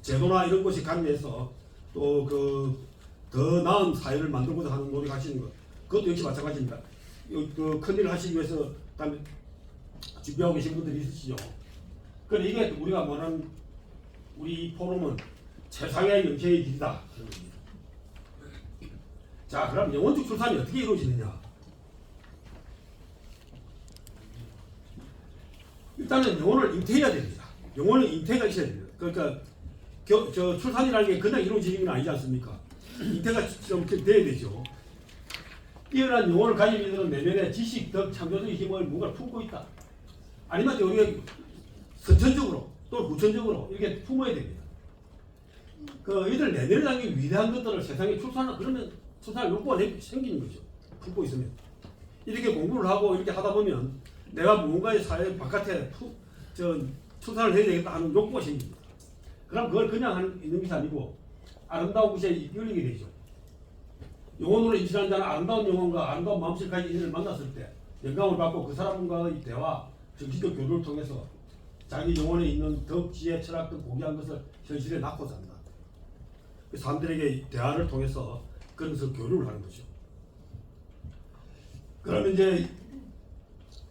제도나 이런 것이 가미해서 또 더 나은 사회를 만들고자 하는 노력하시는 것, 그것도 역시 마찬가지입니다. 큰일을 하시기 위해서 준비하고 계신 분들이 있으시죠. 그런데 이게 우리가 말하는 우리 포럼은 최상의 영생의 길이다. 자, 그럼 영혼적 출산이 어떻게 이루어지느냐? 일단은 영혼을 잉태해야 됩니다. 영혼은 잉태가 있어야 됩니다. 그러니까 출산이라는 게 그냥 이루어지는 건 아니지 않습니까? 잉태가 좀 돼야 되죠. 뛰어난 영혼을 가진 이들은 내면에 지식, 덕, 창조적인 힘을 뭔가 품고 있다. 아니면 우리가 선천적으로 또는 후천적으로 이렇게 품어야 됩니다. 이들 내면에 담긴 위대한 것들을 세상에 그러면 출산할 욕구가 생기는 거죠. 품고 있으면. 이렇게 공부를 하고 이렇게 하다 보면 내가 무언가의 사회 바깥에 출산을 해야 되겠다 하는 욕구가 생깁니다. 그럼 그걸 그냥 있는 것이 아니고 아름다운 것에 이끌리게 되죠. 영혼으로 임신한 자는 아름다운 영혼과 아름다운 마음씨를 가진 인을 만났을 때 영감을 받고 그 사람과의 대화, 정신적 교류를 통해서 자기 영혼에 있는 덕, 지혜, 철학 등 고귀한 것을 현실에 낳고 산다. 그 사람들에게 대화를 통해서 그런 것을 교류를 하는 거죠. 그러면 이제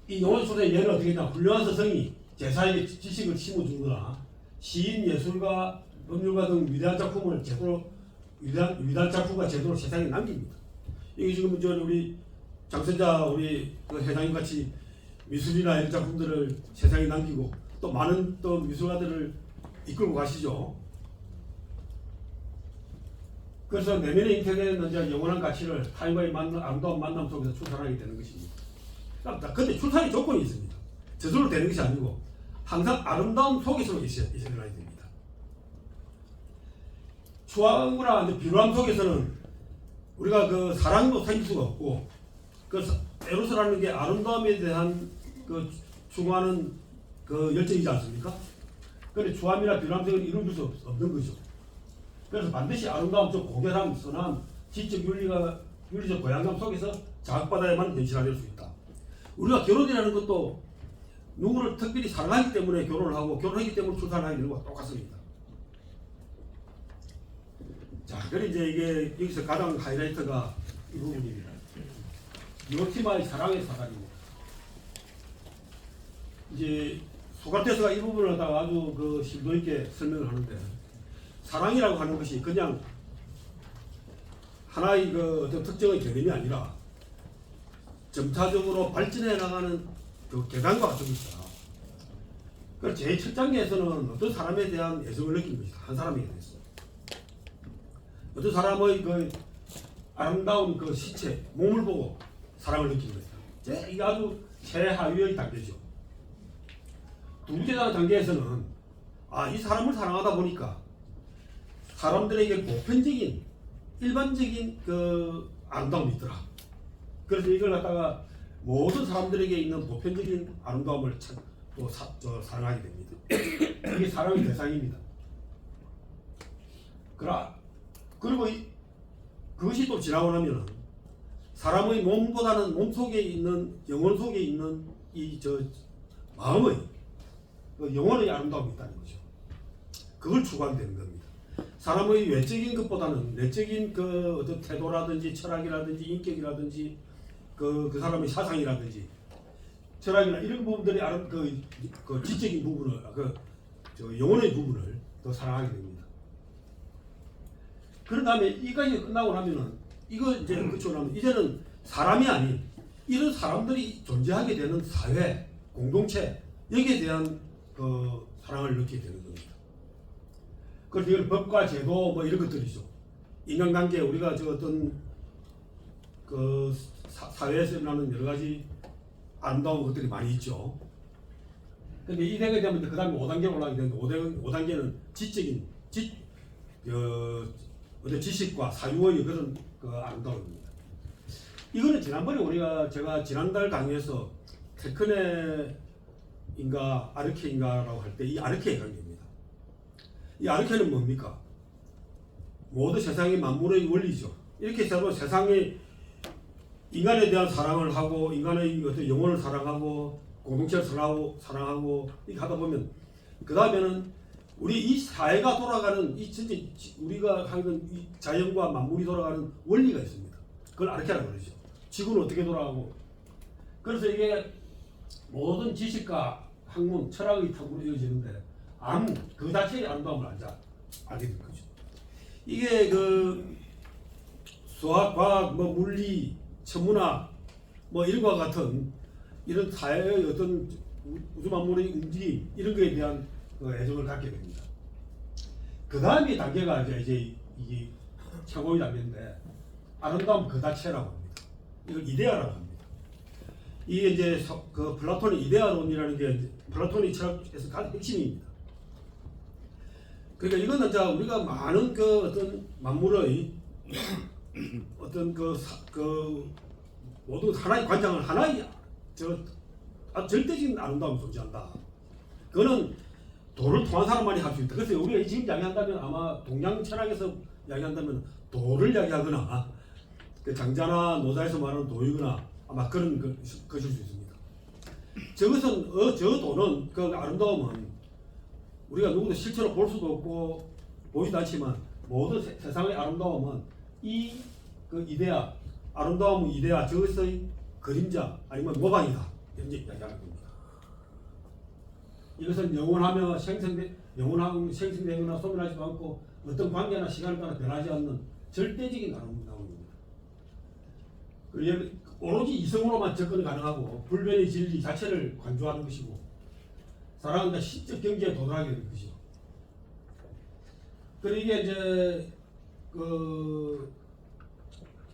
이 영혼 출산의 예는 어떻게 되냐? 훌륭한 스승이 제사에게 지식을 심어주거나 시인, 예술가, 법률가 등 위대한 작품을 위대한 작품과 제도로 세상에 남깁니다. 이게 지금 우리 장선자 우리 회장님 같이 미술이나 이런 작품들을 세상에 남기고 또 많은 또 미술가들을 이끌고 가시죠. 그래서 내면에 잉태되는 이제 영원한 가치를 타인과의 아름다운 만남 속에서 출산하게 되는 것입니다. 그런데 출산의 조건이 있습니다. 저절로 되는 것이 아니고 항상 아름다운 속에서 있어야 됩니다. 추앙이나 이제 비루함 속에서는 우리가 그 사랑도 생길 수가 없고 그 에로스라는 게 아름다움에 대한 그 추구하는 그 열정이지 않습니까? 그런데 추함이나 비루함 속에는 이루어질 수 없는 거죠. 그래서 반드시 아름다움, 좀 고결함, 선함, 지적 윤리적 고양감 속에서 자극받아야만 현실화될 수 있다. 우리가 결혼이라는 것도 누구를 특별히 사랑하기 때문에 결혼을 하고 결혼하기 때문에 출산을 하는 경우가 똑같습니다. 자, 그래 이제 이게 여기서 가장 하이라이트가 이 부분입니다. 요티마의 사랑의 사다리입니다. 이제 소크라테스가 이 부분을 갖다가 아주 그 심도 있게 설명을 하는데, 사랑이라고 하는 것이 그냥 하나의 그 어떤 특정의 개념이 아니라 점차적으로 발전해 나가는 그 계단과 같은 것이다. 그래서 제일 첫 단계에서는 어떤 사람에 대한 애정을 느낀 것이다. 한 사람에게 대해서. 어떤 사람의 그 아름다운 그 시체, 몸을 보고 사랑을 느낀 것이다. 이게 아주 최하위의 단계죠. 두 번째 단계에서는 이 사람을 사랑하다 보니까 사람들에게 보편적인 일반적인 그 아름다움이 있더라. 그래서 이걸 갖다가 모든 사람들에게 있는 보편적인 아름다움을 사랑하게 됩니다. 이게 사랑의 대상입니다. 그리고 그것이 또 지나고 나면 사람의 몸보다는 몸 속에 있는, 영혼 속에 있는 마음의 그 영혼의 아름다움이 있다는 거죠. 그걸 추구하게 되는 겁니다. 사람의 외적인 것보다는 내적인 그 어떤 태도라든지 철학이라든지 인격이라든지 그 사람의 사상이라든지 철학이나 이런 부분들이 그 지적인 부분을 영혼의 부분을 더 사랑하게 됩니다. 그런 다음에 이까지 끝나고 나면은 이거 이제 끝이고 나면 이제는 사람이 아닌 이런 사람들이 존재하게 되는 사회, 공동체 여기에 대한 그 사랑을 느끼게 되는 겁니다. 그래서 이건 법과 제도 뭐 이런 것들이죠. 인간관계 우리가 어떤 그 사회에서 일어나는 여러 가지 아름다운 것들이 많이 있죠. 근데 이 단계가 되면 그 다음에 5단계로 올라가게 되는데 5단계는 지적인 어떤 지식과 사유의 그런 그 아름다움입니다. 이거는 지난번에 제가 지난달 강의에서 테크네인가 아르케인가라고 할 때 이 아르케에 관계입니다. 이 아르케는 뭡니까? 모든 세상의 만물의 원리죠. 이렇게 해서 세상의 인간에 대한 사랑을 하고 인간의 어떤 영혼을 사랑하고 공동체를 사랑하고 이렇게 하다 보면 그 다음에는 우리 이 사회가 돌아가는 이 진짜 우리가 하는 이 자연과 만물이 돌아가는 원리가 있습니다. 그걸 아르케라고 그러죠. 지구는 어떻게 돌아가고. 그래서 이게 모든 지식과 학문, 철학의 탑으로 이어지는데 그 자체의 아름다움을 알게 된 거죠. 이게 그 수학, 과학, 물리, 천문학 이런 것과 같은 이런 사회의 어떤 우주 만물의 움직임 이런 거에 대한 애정을 갖게 됩니다. 그 다음에 단계가 이제 이게 최고의 단계인데 아름다움 그 자체라고 합니다. 이걸 이데아라고 합니다. 이게 이제 그 플라톤의 이데아론이라는 게 플라톤의 철학에서 가장 핵심입니다. 그러니까 이거는 우리가 많은 그 어떤 만물의 어떤 모든 하나의 관장을 하나의 절대적인 아름다움이 존재한다. 그거는 도를 통한 사람만이 할 수 있다. 그래서 우리가 지금 이야기한다면 아마 동양 철학에서 이야기한다면 도를 이야기하거나 그 장자나 노자에서 말하는 도이거나 아마 그런 것일 수 있습니다. 저 도는 그 아름다움은 우리가 누구도 실제로 볼 수도 없고 보이지도 않지만 모든 세상의 아름다움은 그 이데아, 아름다움은 이데아, 저것의 그림자 아니면 모방이다. 이렇게 이야기하는 겁니다. 이것은 영원하고 생성되거나 소멸하지도 않고 어떤 관계나 시간을 따라 변하지 않는 절대적인 아름다움입니다. 오로지 이성으로만 접근 가능하고 불변의 진리 자체를 관조하는 것이고 사랑은 신적 경지에 도달하게 되는 것이죠. 그리고 이게 이제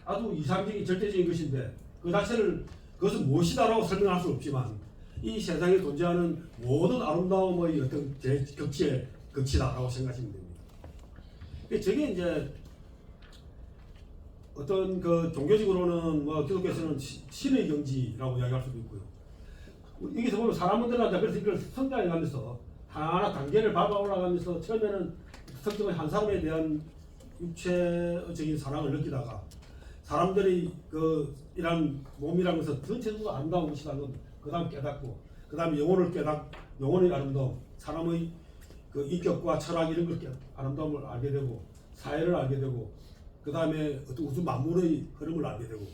아주 이상적인 절대적인 것인데 그것은 무엇이다라고 설명할 수 없지만 이 세상에 존재하는 모든 아름다움의 어떤 극치다라고 생각하시면 됩니다. 저게 이제 어떤 그 종교적으로는 뭐 기독교에서는 신의 경지라고 이야기할 수도 있고요. 여기서 보면 사람들한테 그래서 이걸 성장해가면서 하나 단계를 밟아 올라가면서 처음에는 특정한 한 사람에 대한 육체적인 사랑을 느끼다가 사람들이 그 이런 몸이라는 것은 전체적으로 아름다운 것이라는 건 그 다음 깨닫고 그 다음에 영혼의 아름다움, 사람의 그 인격과 철학 이런 걸 아름다움을 알게 되고 사회를 알게 되고 그 다음에 어떤 우주 만물의 흐름을 알게 되고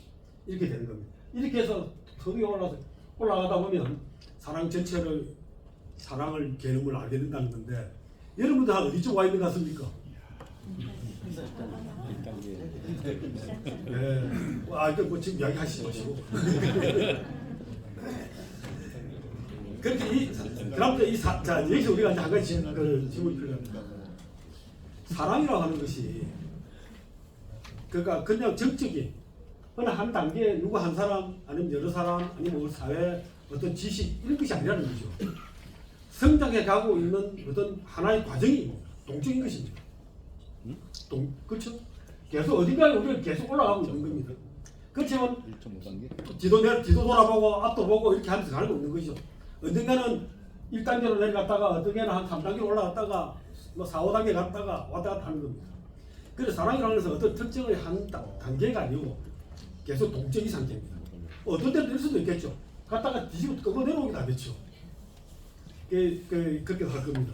이렇게 되는 겁니다. 이렇게 해서 더 위에 올라가다 보면 사랑 전체를 사랑을 개념을 알게 된다는 건데 여러분들 한 어디쯤 와 있는 것 같습니까? 네. 뭐 지금 이야기 하시지 마시고. 그렇게 자, 여기서 우리가 이제 한 가지 질문이 필요합니다. 사랑이라고 하는 것이 그러니까 그냥 정적인 어느 한 단계 누구 한 사람 아니면 여러 사람 아니면 우리 사회 어떤 지식 이런 것이 아니라는 거죠. 성장해 가고 있는 어떤 하나의 과정이 동적인 것입니다. 그렇죠? 계속 어딘가에 우리가 계속 올라가고 있는 겁니다. 그렇지만 1.5단계? 뒤도 돌아보고 앞도 보고 이렇게 하면서 가고 있는 거죠. 언젠가는 1단계로 내려갔다가 어떻게는 한 3단계로 올라갔다가 뭐 4, 5단계 갔다가 왔다 갔다 하는 겁니다. 그래서 사랑이라는 것은 어떤 특정의 한 단계가 아니고 계속 동적인 상태입니다. 어떤 때는 될 수도 있겠죠. 갔다가 뒤집어 끄고 내려오기도 하겠죠. 그렇게 할 겁니다.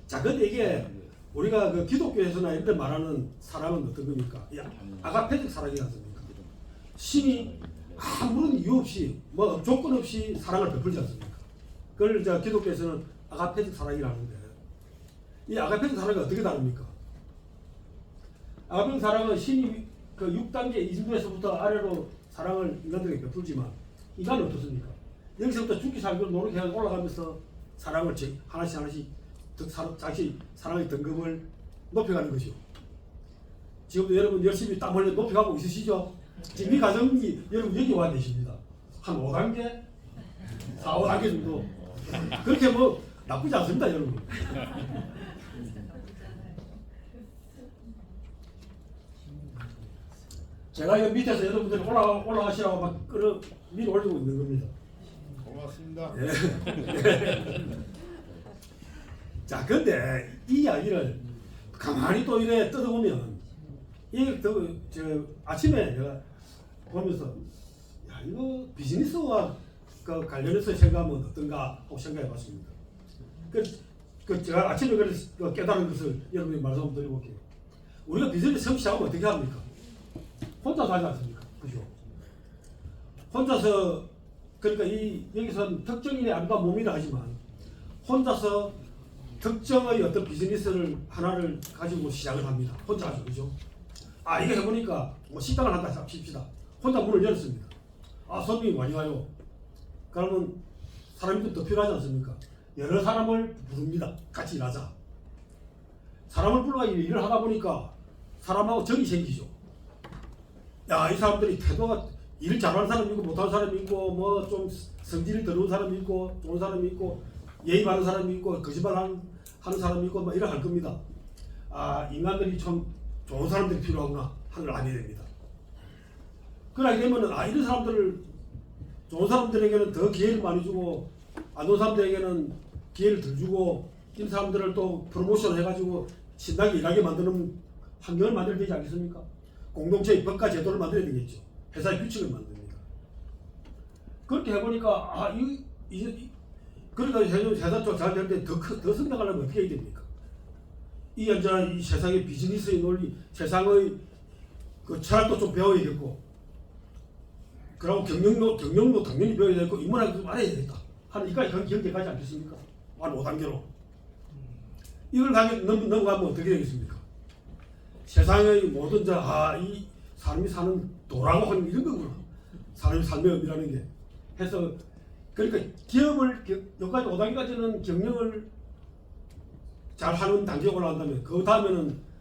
자, 근데 이게 우리가 그 기독교에서나 이런 데 말하는 사랑은 어떤 겁니까? 아가페적 사랑이지 않습니까? 신이 아무런 이유 없이 뭐 조건 없이 사랑을 베풀지 않습니까? 그걸 이제 기독교에서는 아가페적 사랑이라고 하는데 이 아가페적 사랑이 어떻게 다릅니까? 아가페적 사랑은 신이 그 6단계 이중에서부터 아래로 사랑을 인간들에게 베풀지만 인간은 어떻습니까? 여기서부터 죽기 살기로 노력해 올라가면서 사랑을 하나씩 자기 사랑의 등급을 높여가는 것이요. 지금도 여러분 열심히 땀 흘려 높여가고 있으시죠? 지금 이 과정이 여러분 여기 와 계십니다. 한 5단계? 4, 5단계 정도. 그렇게 뭐 나쁘지 않습니다, 여러분. 제가 이 밑에서 여러분들이 올라가시라고 막 밀어 올리고 있는 겁니다. 고맙습니다. 예. 자, 근데 이 이야기를 가만히 또 이래 뜯어보면 아침에 내가 보면서 야, 이거 비즈니스와 그 관련해서 생각하면 어떤가 하고 생각해봤습니다. 제가 아침에 그래서 깨달은 것을 여러분이 말씀 한번 드려볼게요. 우리가 비즈니스 처음 시작하면 어떻게 합니까? 혼자서 하지 않습니까? 그죠? 혼자서 그러니까 여기서는 특정인의 안과 몸이라 하지만 혼자서 특정의 어떤 비즈니스를 하나를 가지고 시작을 합니다. 혼자 가지고, 그죠? 이거 해보니까 뭐 식당을 한다 합시다. 혼자 문을 열었습니다. 손님이 많이 와요. 그러면 사람이 좀 더 필요하지 않습니까? 여러 사람을 부릅니다. 같이 일하자. 사람을 불러가 일을 하다 보니까 사람하고 정이 생기죠. 야, 이 사람들이 태도가 일을 잘하는 사람이 있고 못하는 사람이 있고 뭐 좀 성질이 더러운 사람이 있고 좋은 사람이 있고 예의 바른 사람이 있고 거짓말 하는 사람이 있고 막 이래 할 겁니다. 인간들이 참 좋은 사람들이 필요하구나 하는 걸 알게 됩니다. 그러게 되면은 이런 사람들을 좋은 사람들에게는 더 기회를 많이 주고 안 좋은 사람들에게는 기회를 덜 주고 이런 사람들을 또 프로모션 해가지고 신나게 일하게 만드는 환경을 만들어야 되지 않겠습니까? 공동체의 법과 제도를 만들어야 되겠죠. 회사의 규칙을 만듭니다. 그렇게 해보니까 그러니까 회사 쪽 잘 되는데 더 성장하려면 어떻게 해야 됩니까? 이 세상의 비즈니스의 논리, 세상의 그 철학도 좀 배워야겠고, 그리고 경영도 당연히 배워야 되고, 인문학도 좀 알아야 되겠다 하는 이까지 경계에 가지 않겠습니까? 한 5단계로. 이걸 넘어가면 어떻게 되겠습니까? 세상의 모든 이 사람이 사는 도라고 하는 이런 거구나. 사람이 삶의 의미라는 게. 해서 그러니까 여기까지 5단계까지는 경영을 잘 하는 단계에 올라간다면 그 다음에는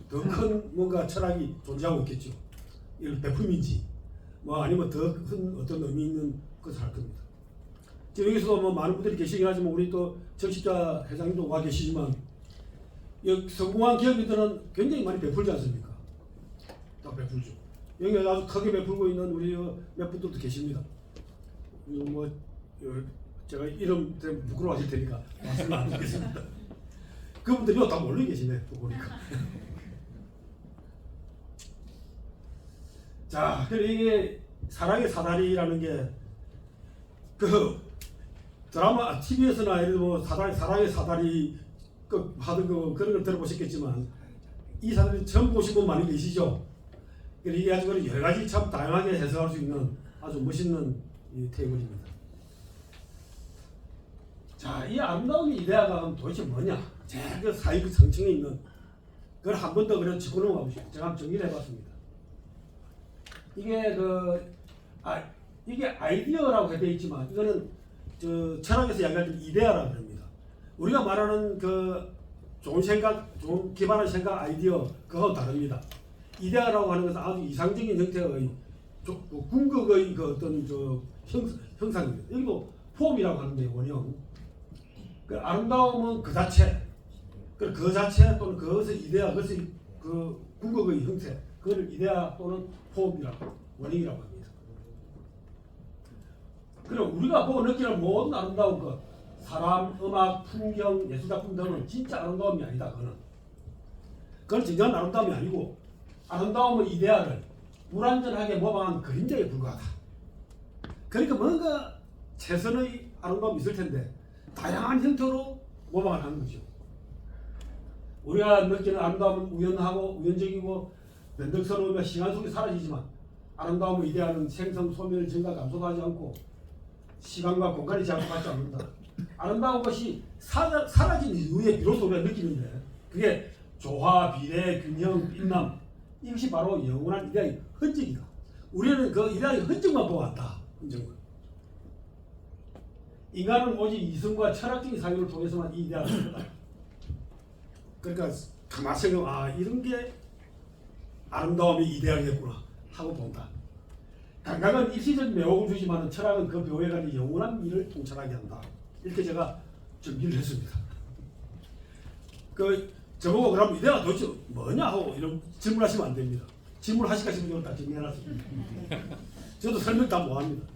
더 큰 뭔가 철학이 존재하고 있겠죠. 이런 배품인지 뭐 아니면 더 큰 어떤 의미 있는 것을 할 겁니다. 지금 여기서도 뭐 많은 분들이 계시긴 하지만 우리 또 정식자 회장님도 와 계시지만 성공한 기업들은 굉장히 많이 베풀지 않습니까? 다 베풀죠. 여기 아주 크게 베풀고 있는 우리 몇 분들도 계십니다. 제가 이름 때문에 부끄러워하실 테니까 말씀을 안 드리겠습니다. 그분들이 다 몰려 계시네, 또 보니까. 자, 그리고 이게 사랑의 사다리라는 게 그 드라마 TV에서나 예를 들어 사랑의 사다리 하던 그런 걸 들어보셨겠지만 이 사다리 처음 보신 분 많이 계시죠? 이게 아주 여러 가지 참 다양하게 해석할 수 있는 아주 멋있는 이 테이블입니다. 자, 이 아름다운 이데아가 도대체 뭐냐? 제가 사회 그 상층에 있는 그걸 한 번 더 그냥 짚고 넘어가 보시죠. 제가 한번 정리를 해봤습니다. 이게 아이디어라고 되어 있지만 이거는 철학에서 이야기할 때 이데아라고 합니다. 우리가 말하는 그 좋은 생각, 좋은 기반한 생각, 아이디어 그거하고 다릅니다. 이데아라고 하는 것은 아주 이상적인 형태의 궁극의 그 어떤 형상입니다. 여기도 폼이라고 하는데 원형. 그 아름다움은 그 자체, 그 자체 또는 그것의 이데아, 그것의 그 궁극의 형태, 그걸 이데아 또는 폼이라고 원형이라고 합니다. 그리고 우리가 보고 느끼는 모든 아름다운 것, 사람, 음악, 풍경, 예술작품 등은 진짜 아름다움이 아니다. 그건 진정한 아름다움이 아니고 아름다움의 이데아를 불완전하게 모방한 그림자에 불과하다. 그러니까 뭔가 최선의 아름다움이 있을 텐데 다양한 형태로 모방을 하는 거죠. 우리가 느끼는 아름다움은 우연하고 우연적이고 변덕스러우며 시간 속에 사라지지만 아름다움의 이데아는 생성, 소멸, 증가, 감소도 하지 않고 시간과 공간이 제한받지 않는다. 아름다운 것이 사라진 이후에 비로소 우리가 느끼는데 그게 조화, 비례, 균형, 빛남 이것이 바로 영원한 이데아의 흔적이다. 우리는 그 이데아의 흔적만 보고 왔다. 흔적만. 인간은 오직 이성과 철학적인 사유를 통해서만 이 이데아를 본다. 그러니까 가만히 생각하면 이런 게 아름다움이 이데아겠구나 하고 본다. 감각은 일시적인 매혹을 주지만 철학은 그 묘에 가는 영원한 미를 통찰하게 한다. 이렇게 제가 정리를 했습니다. 저보고 그럼 이데아가 도대체 뭐냐 하고 이런 질문하시면 안 됩니다. 질문하실까 싶으면 다 정리해놨습니다. 저도 설명 다 못합니다.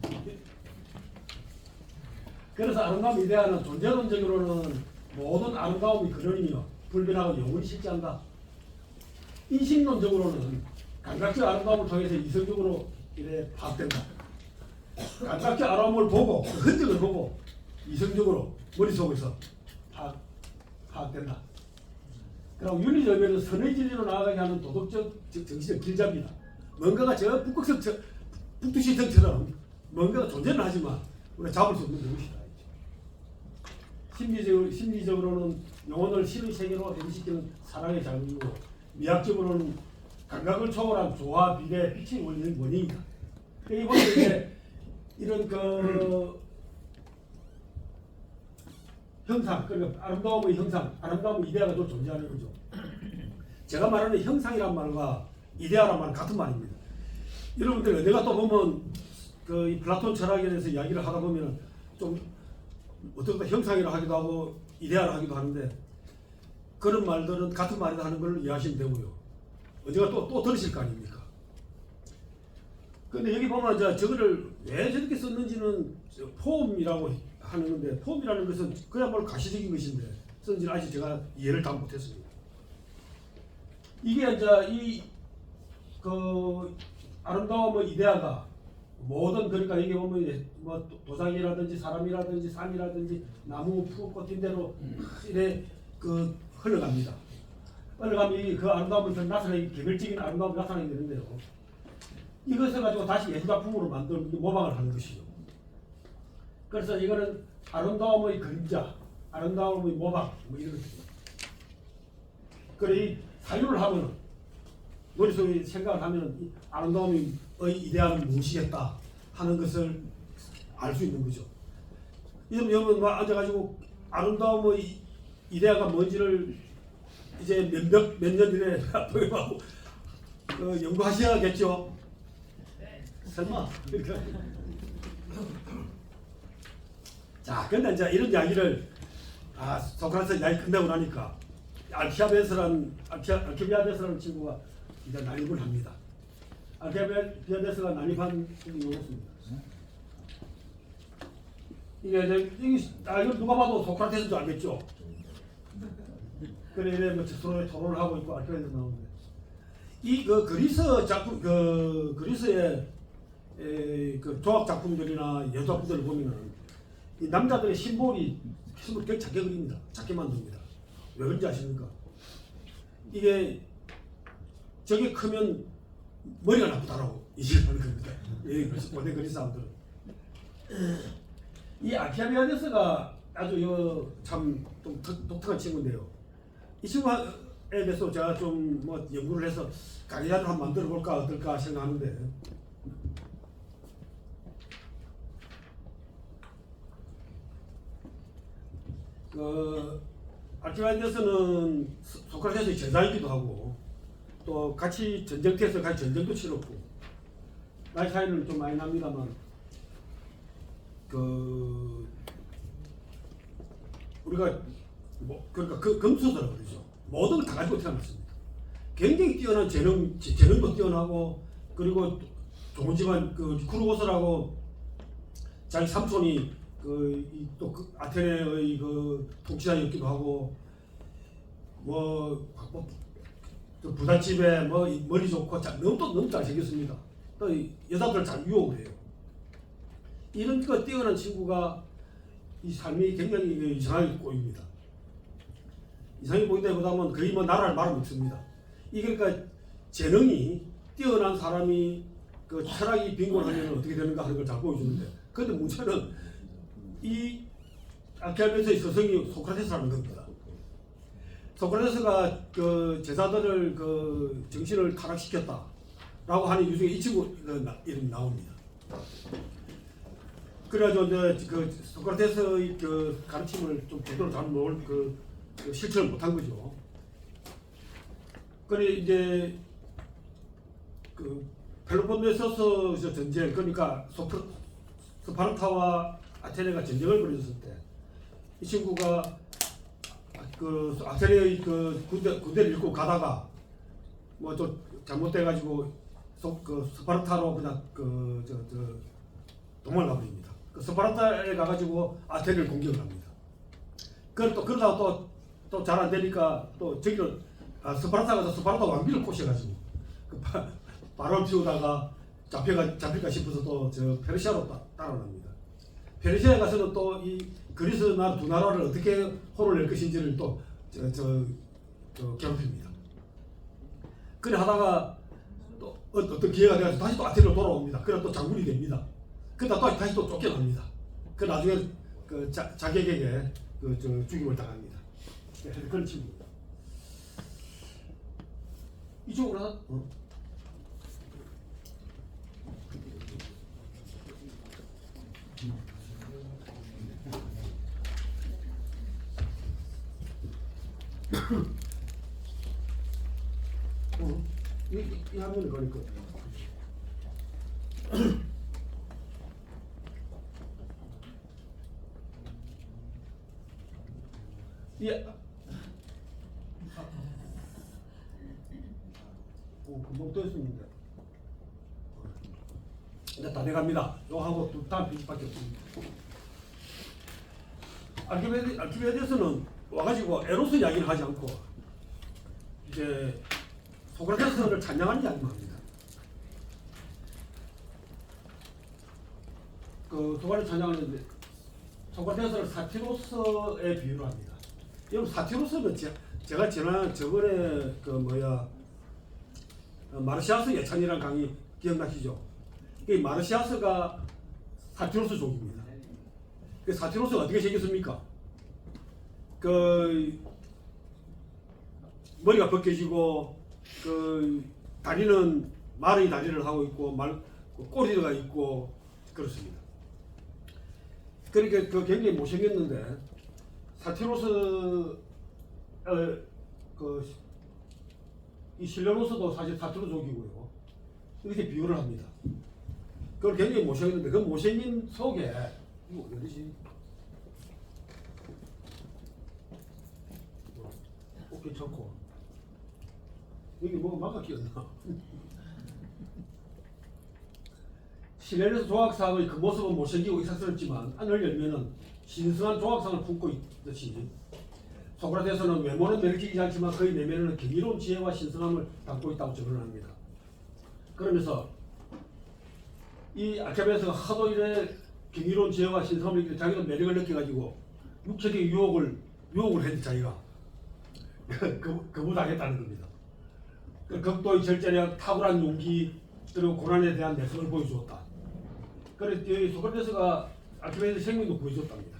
그래서 아름다움 이데아는 존재론적으로는 모든 아름다움이 근원이며 불변하고 영원히 실제한다. 인식론적으로는 감각적 아름다움을 통해서 이성적으로 이래 파악된다. 감각적 아름다움을 보고 그 흔적을 보고 이성적으로 머릿속에서 파악된다. 그리고 윤리적 의미는 선의 진리로 나아가게 하는 도덕적 정치적 길잡이다. 뭔가가 저 북두시성처럼 뭔가가 존재는 하지만 우리가 잡을 수 없는 것이다. 심리적으로는 영혼을 신의 세계로 해시키는 사랑의 자극이고 미학적으로는 감각을 초월한 조화, 비례, 빛의 원인이다. 이번에 이제 이런 형상, 그러니까 아름다움의 형상, 아름다움의 이데아가 좀 존재하는 거죠. 제가 말하는 형상이란 말과 이데아란 말은 같은 말입니다. 여러분들 내가 또 보면 이 플라톤 철학에 대해서 이야기를 하다 보면 좀 어떤 것 형상이라 하기도 하고 이데아라 하기도 하는데 그런 말들은 같은 말이다 하는 걸 이해하시면 되고요. 언제가 또 들으실 거 아닙니까? 근데 여기 보면 저거를 왜 저렇게 썼는지는 폼이라고 하는 건데 폼이라는 것은 그야말로 가시적인 것인데 썼는지는 아직 제가 이해를 다 못했습니다. 이게 아름다움의 이데아가 모든 그러니까 여기 보면 뭐 도자기라든지 사람이라든지 산이라든지 나무, 푸, 꽃인 대로 이래 흘러갑니다. 흘러가면 그 아름다움을 나타내기 개별적인 아름다움을 나타내게 되는데요. 이것을 가지고 다시 예술작품으로 만드는 모방을 하는 것이죠. 그래서 이거는 아름다움의 그림자, 아름다움의 모방 뭐 이런 것입니다. 그래 이 사유를 하면 머릿속에 생각을 하면 이 아름다움의 이데아는 무엇이겠다 하는 것을 알 수 있는 거죠. 여러분 앉아가지고 아름다움의 이데아가 뭔지를 이제 몇 년 이래 보여하고 연구하셔야겠죠. 설마. 자, 근데 이제 이런 이야기를 소크라테스 이야기 끝내고 나니까 알키비아데스라는 친구가 이제 난입을 합니다. 알키비아데스가 난입한 이유였습니다. 이게 이거 누가 봐도 소크라테스인 줄 알겠죠. 그래 뭐 서로 토론을 하고 있고 알키비아데스 나오는데 이 그 그리스 작품 그 그리스의 그 조각 작품들이나 여자 작품들을 보면은 이 남자들의 심볼이 굉장히 작게 그립니다. 작게 만듭니다. 왜 그런지 아십니까? 이게 저게 크면 머리가 나쁘다라고 이식하는 겁니다. 고대 그리스 사람들은. 이 알키비아데스가 아주 참 좀 독특한 친구인데요. 이 친구에 대해서 제가 좀 뭐 연구를 해서 강의자를 한번 만들어 볼까 어떨까 생각하는데 알키비아데스는 소크라테스의 제자이기도 하고 또 같이 전쟁터에서 같이 전쟁도 치렀고 나이 차이는 좀 많이 납니다만 우리가 뭐 그러니까 금수저라고 그러죠. 모든 걸 다 가지고 태어났습니다. 굉장히 뛰어난 재능도 뛰어나고 그리고 좋은 집안 크루고스라고 자기 삼촌이 또 아테네의 통치자였기도 하고 부잣집에 머리 좋고 너무 잘생겼습니다. 또 여자들 잘 유혹을 해요. 이런 뛰어난 친구가 이 삶이 굉장히 이상하게 보입니다. 이상하게 보인다기보다는 거의 나라를 말아먹습니다. 이게 그러니까 재능이 뛰어난 사람이 철학이 빈곤하면 어떻게 되는가 하는 걸 잘 보여주는데 그런데 문제는 이 알키비아데스의 스승이 소크라테스라는 겁니다. 소크라테스가 제자들을 정신을 타락시켰다라고 하는 이유 중에 이 친구 이름이 나옵니다. 그래가지고 이제 소크라테스의 가르침을 좀 제대로 잘 실천을 못한 거죠. 그래 이제 펠로폰네소스 전쟁 그러니까 스파르타와 아테네가 전쟁을 벌였을 때 이 친구가 아테네의 군대를 잃고 가다가 뭐 좀 잘못돼가지고 스파르타로 그냥 도망가 버립니다. 스파르타에 가가지고 아테네를 공격을 합니다. 그러다가 또 잘 안 되니까 또 저기를 스파르타 가서 스파르타 왕비를 꼬셔가지고 바람을 피우다가 잡힐까 싶어서 또 페르시아로 따라갑니다. 페르시아에 가서는 또 이 그리스 나라 두 나라를 어떻게 혼을 낼 것인지를 또 괴롭힙니다. 그래 하다가 또 어떤 기회가 돼서 다시 또 아테네로 돌아옵니다. 그래 또 장군이 됩니다. 그러다 또 다시 또 쫓겨납니다. 그 나중에 자객에게 죽임을 당합니다. 그런 친구. 이쪽으로 하나. 이 화면을 거니까. 예. 금방 떠있었는데. 이제 다 돼갑니다. 요하고 다음 페이지밖에 없습니다. 알키비아데스는 와가지고 에로스 이야기를 하지 않고 이제 소크라테스를 찬양하는 이야기만 합니다. 소크라테스 찬양하는데 소크라테스를 사티로스에 비유를 합니다. 여러분 사티로스는 제가 저번에 마르시아스 예찬이라는 강의 기억나시죠? 이 마르시아스가 사티로스 족입니다. 사티로스가 어떻게 생겼습니까? 머리가 벗겨지고 다리는 말의 다리를 하고 있고 꼬리가 있고 그렇습니다. 그러니까 굉장히 못생겼는데 사티로스 이 실레노스도 사실 사티로족이고요. 이렇게 비유를 합니다. 그걸 굉장히 못생겼는데 그 못생긴 속에 이거 어디지? 오케이 저 좋고 여기 뭐가 막아 끼었나? 시내에서 조각상의 그 모습은 못생기고 이삭스럽지만 안을 열면은 신성한 조각상을 품고 있듯이 소크라테스는 외모는 매력적이지 않지만 그의 내면에는 경이로운 지혜와 신성함을 담고 있다고 증언을 합니다. 그러면서 이 아케메네스가 하도 이래 경이로운 지혜와 신성함을 느끼고 자기도 매력을 느껴가지고 육체적인 유혹을 했는데 자기가 거부당했다는 겁니다. 그 극도의 절제력, 탁월한 용기 그리고 고난에 대한 내성을 보여주었다. 그래서 소크라테스가 아케메네스 생명도 구해줬답니다.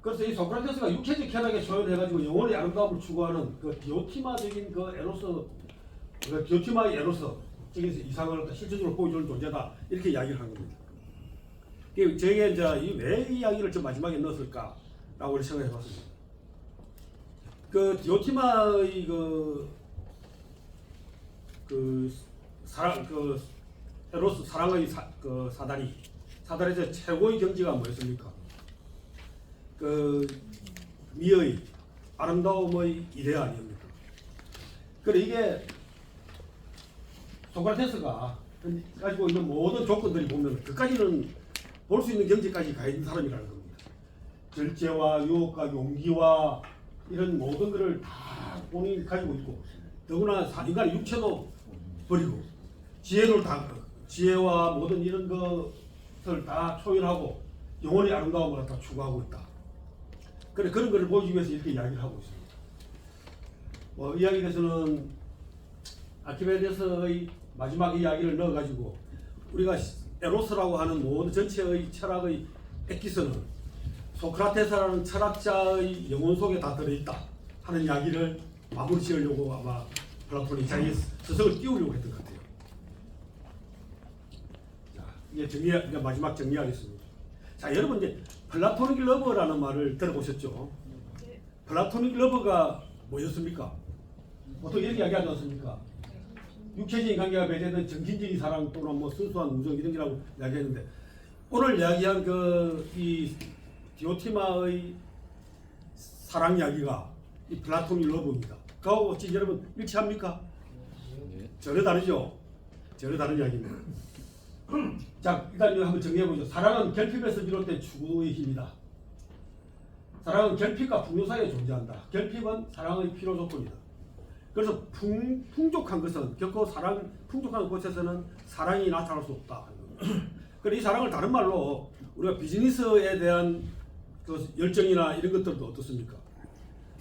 그래서 이 소크라테스가 육체적 쾌락에 소연해가지고 영혼의 아름다움을 추구하는 그 디오티마적인 그 에로스, 그 디오티마의 에로스적인 이상을 실질적으로 보여주는 존재다 이렇게 이야기를 한 겁니다. 저희가 이제 왜 이 이야기를 좀 마지막에 넣었을까라고 생각해봤습니다. 그 디오티마의 그 에로스 사랑의 사다리에서 최고의 경지가 뭐였습니까? 그 미의 아름다움의 이데아 아닙니까? 그래 이게 소크라테스가 가지고 있는 모든 조건들이 보면 그까지는 볼 수 있는 경지까지 가 있는 사람이라는 겁니다. 절제와 유혹과 용기와 이런 모든 것을 다 본인이 가지고 있고 더구나 인간의 육체도 버리고 지혜와 모든 이런 것을 다 초월하고 영혼의 아름다움을 다 추구하고 있다. 그래 그런 것을 보여주기 위해서 이렇게 이야기를 하고 있습니다. 이야기에 대해서는 아키메데스의 마지막 이야기를 넣어가지고 우리가 에로스라고 하는 모든 전체의 철학의 엑기스는 소크라테스라는 철학자의 영혼 속에 다 들어있다 하는 이야기를 마무리 지으려고 아마 플라톤이 자기 스승을 띄우려고 했던 것 같아요. 자, 이제 마지막 정리하겠습니다. 자, 여러분 이제 플라토닉 러버라는 말을 들어보셨죠? 플라토닉 러버가 뭐였습니까? 보통 이렇게 이야기하지 않습니까? 육체적인 관계가 배제된 정신적인 사랑 또는 뭐 순수한 우정 이런 거라고 이야기했는데 오늘 이야기한 이 디오티마의 사랑 이야기가 이 플라토닉 러버입니다. 그거하고 지금 여러분 일치합니까? 네. 전혀 다르죠? 전혀 다른 이야기입니다. 자, 일단 이거 한번 정리해보죠. 사랑은 결핍에서 비롯된 추구의 힘이다. 사랑은 결핍과 풍요 사이에 존재한다. 결핍은 사랑의 필요 조건이다. 그래서 풍족한 것은 결코 풍족한 곳에서는 사랑이 나타날 수 없다. 그래서 이 사랑을 다른 말로 우리가 비즈니스에 대한 그 열정이나 이런 것들도 어떻습니까?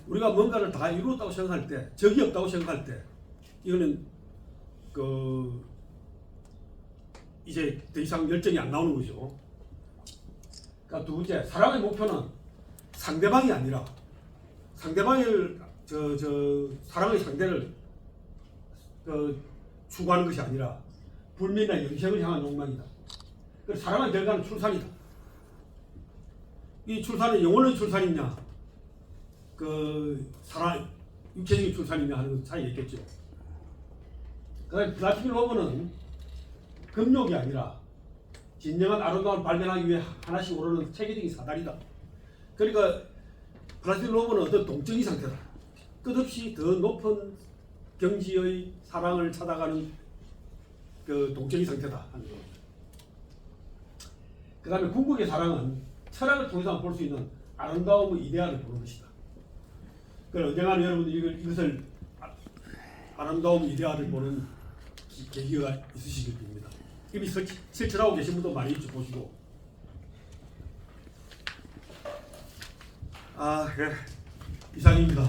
우리가 뭔가를 다 이루었다고 생각할 때, 적이 없다고 생각할 때, 이거는 이제 더 이상 열정이 안 나오는 거죠. 그러니까 두 번째, 사랑의 목표는 상대방이 아니라 상대방을 사랑의 상대를 추구하는 것이 아니라 불멸이나 영생을 향한 욕망이다. 그래서 사랑의 결과는 출산이다. 이 출산은 영혼의 출산이냐, 육체적인 출산이냐 하는 차이가 있겠죠. 그다음에 플라토닉 러버는 금욕이 아니라 진정한 아름다움을 발견하기 위해 하나씩 오르는 체계적인 사다리다. 그러니까 플라토닉 러버는 어떤 동적인 상태다. 끝없이 더 높은 경지의 사랑을 찾아가는 그 동적인 상태다 하는 겁니다. 그 다음에 궁극의 사랑은 철학을 통해서 볼 수 있는 아름다움의 이데아를 보는 것이다. 그래서 언젠가는 여러분들 이것을 아름다움의 이데아를 보는 계기가 있으시길 빕니다. 이미 실천하고 계신 분도 많이 보시고. 네. 이상입니다.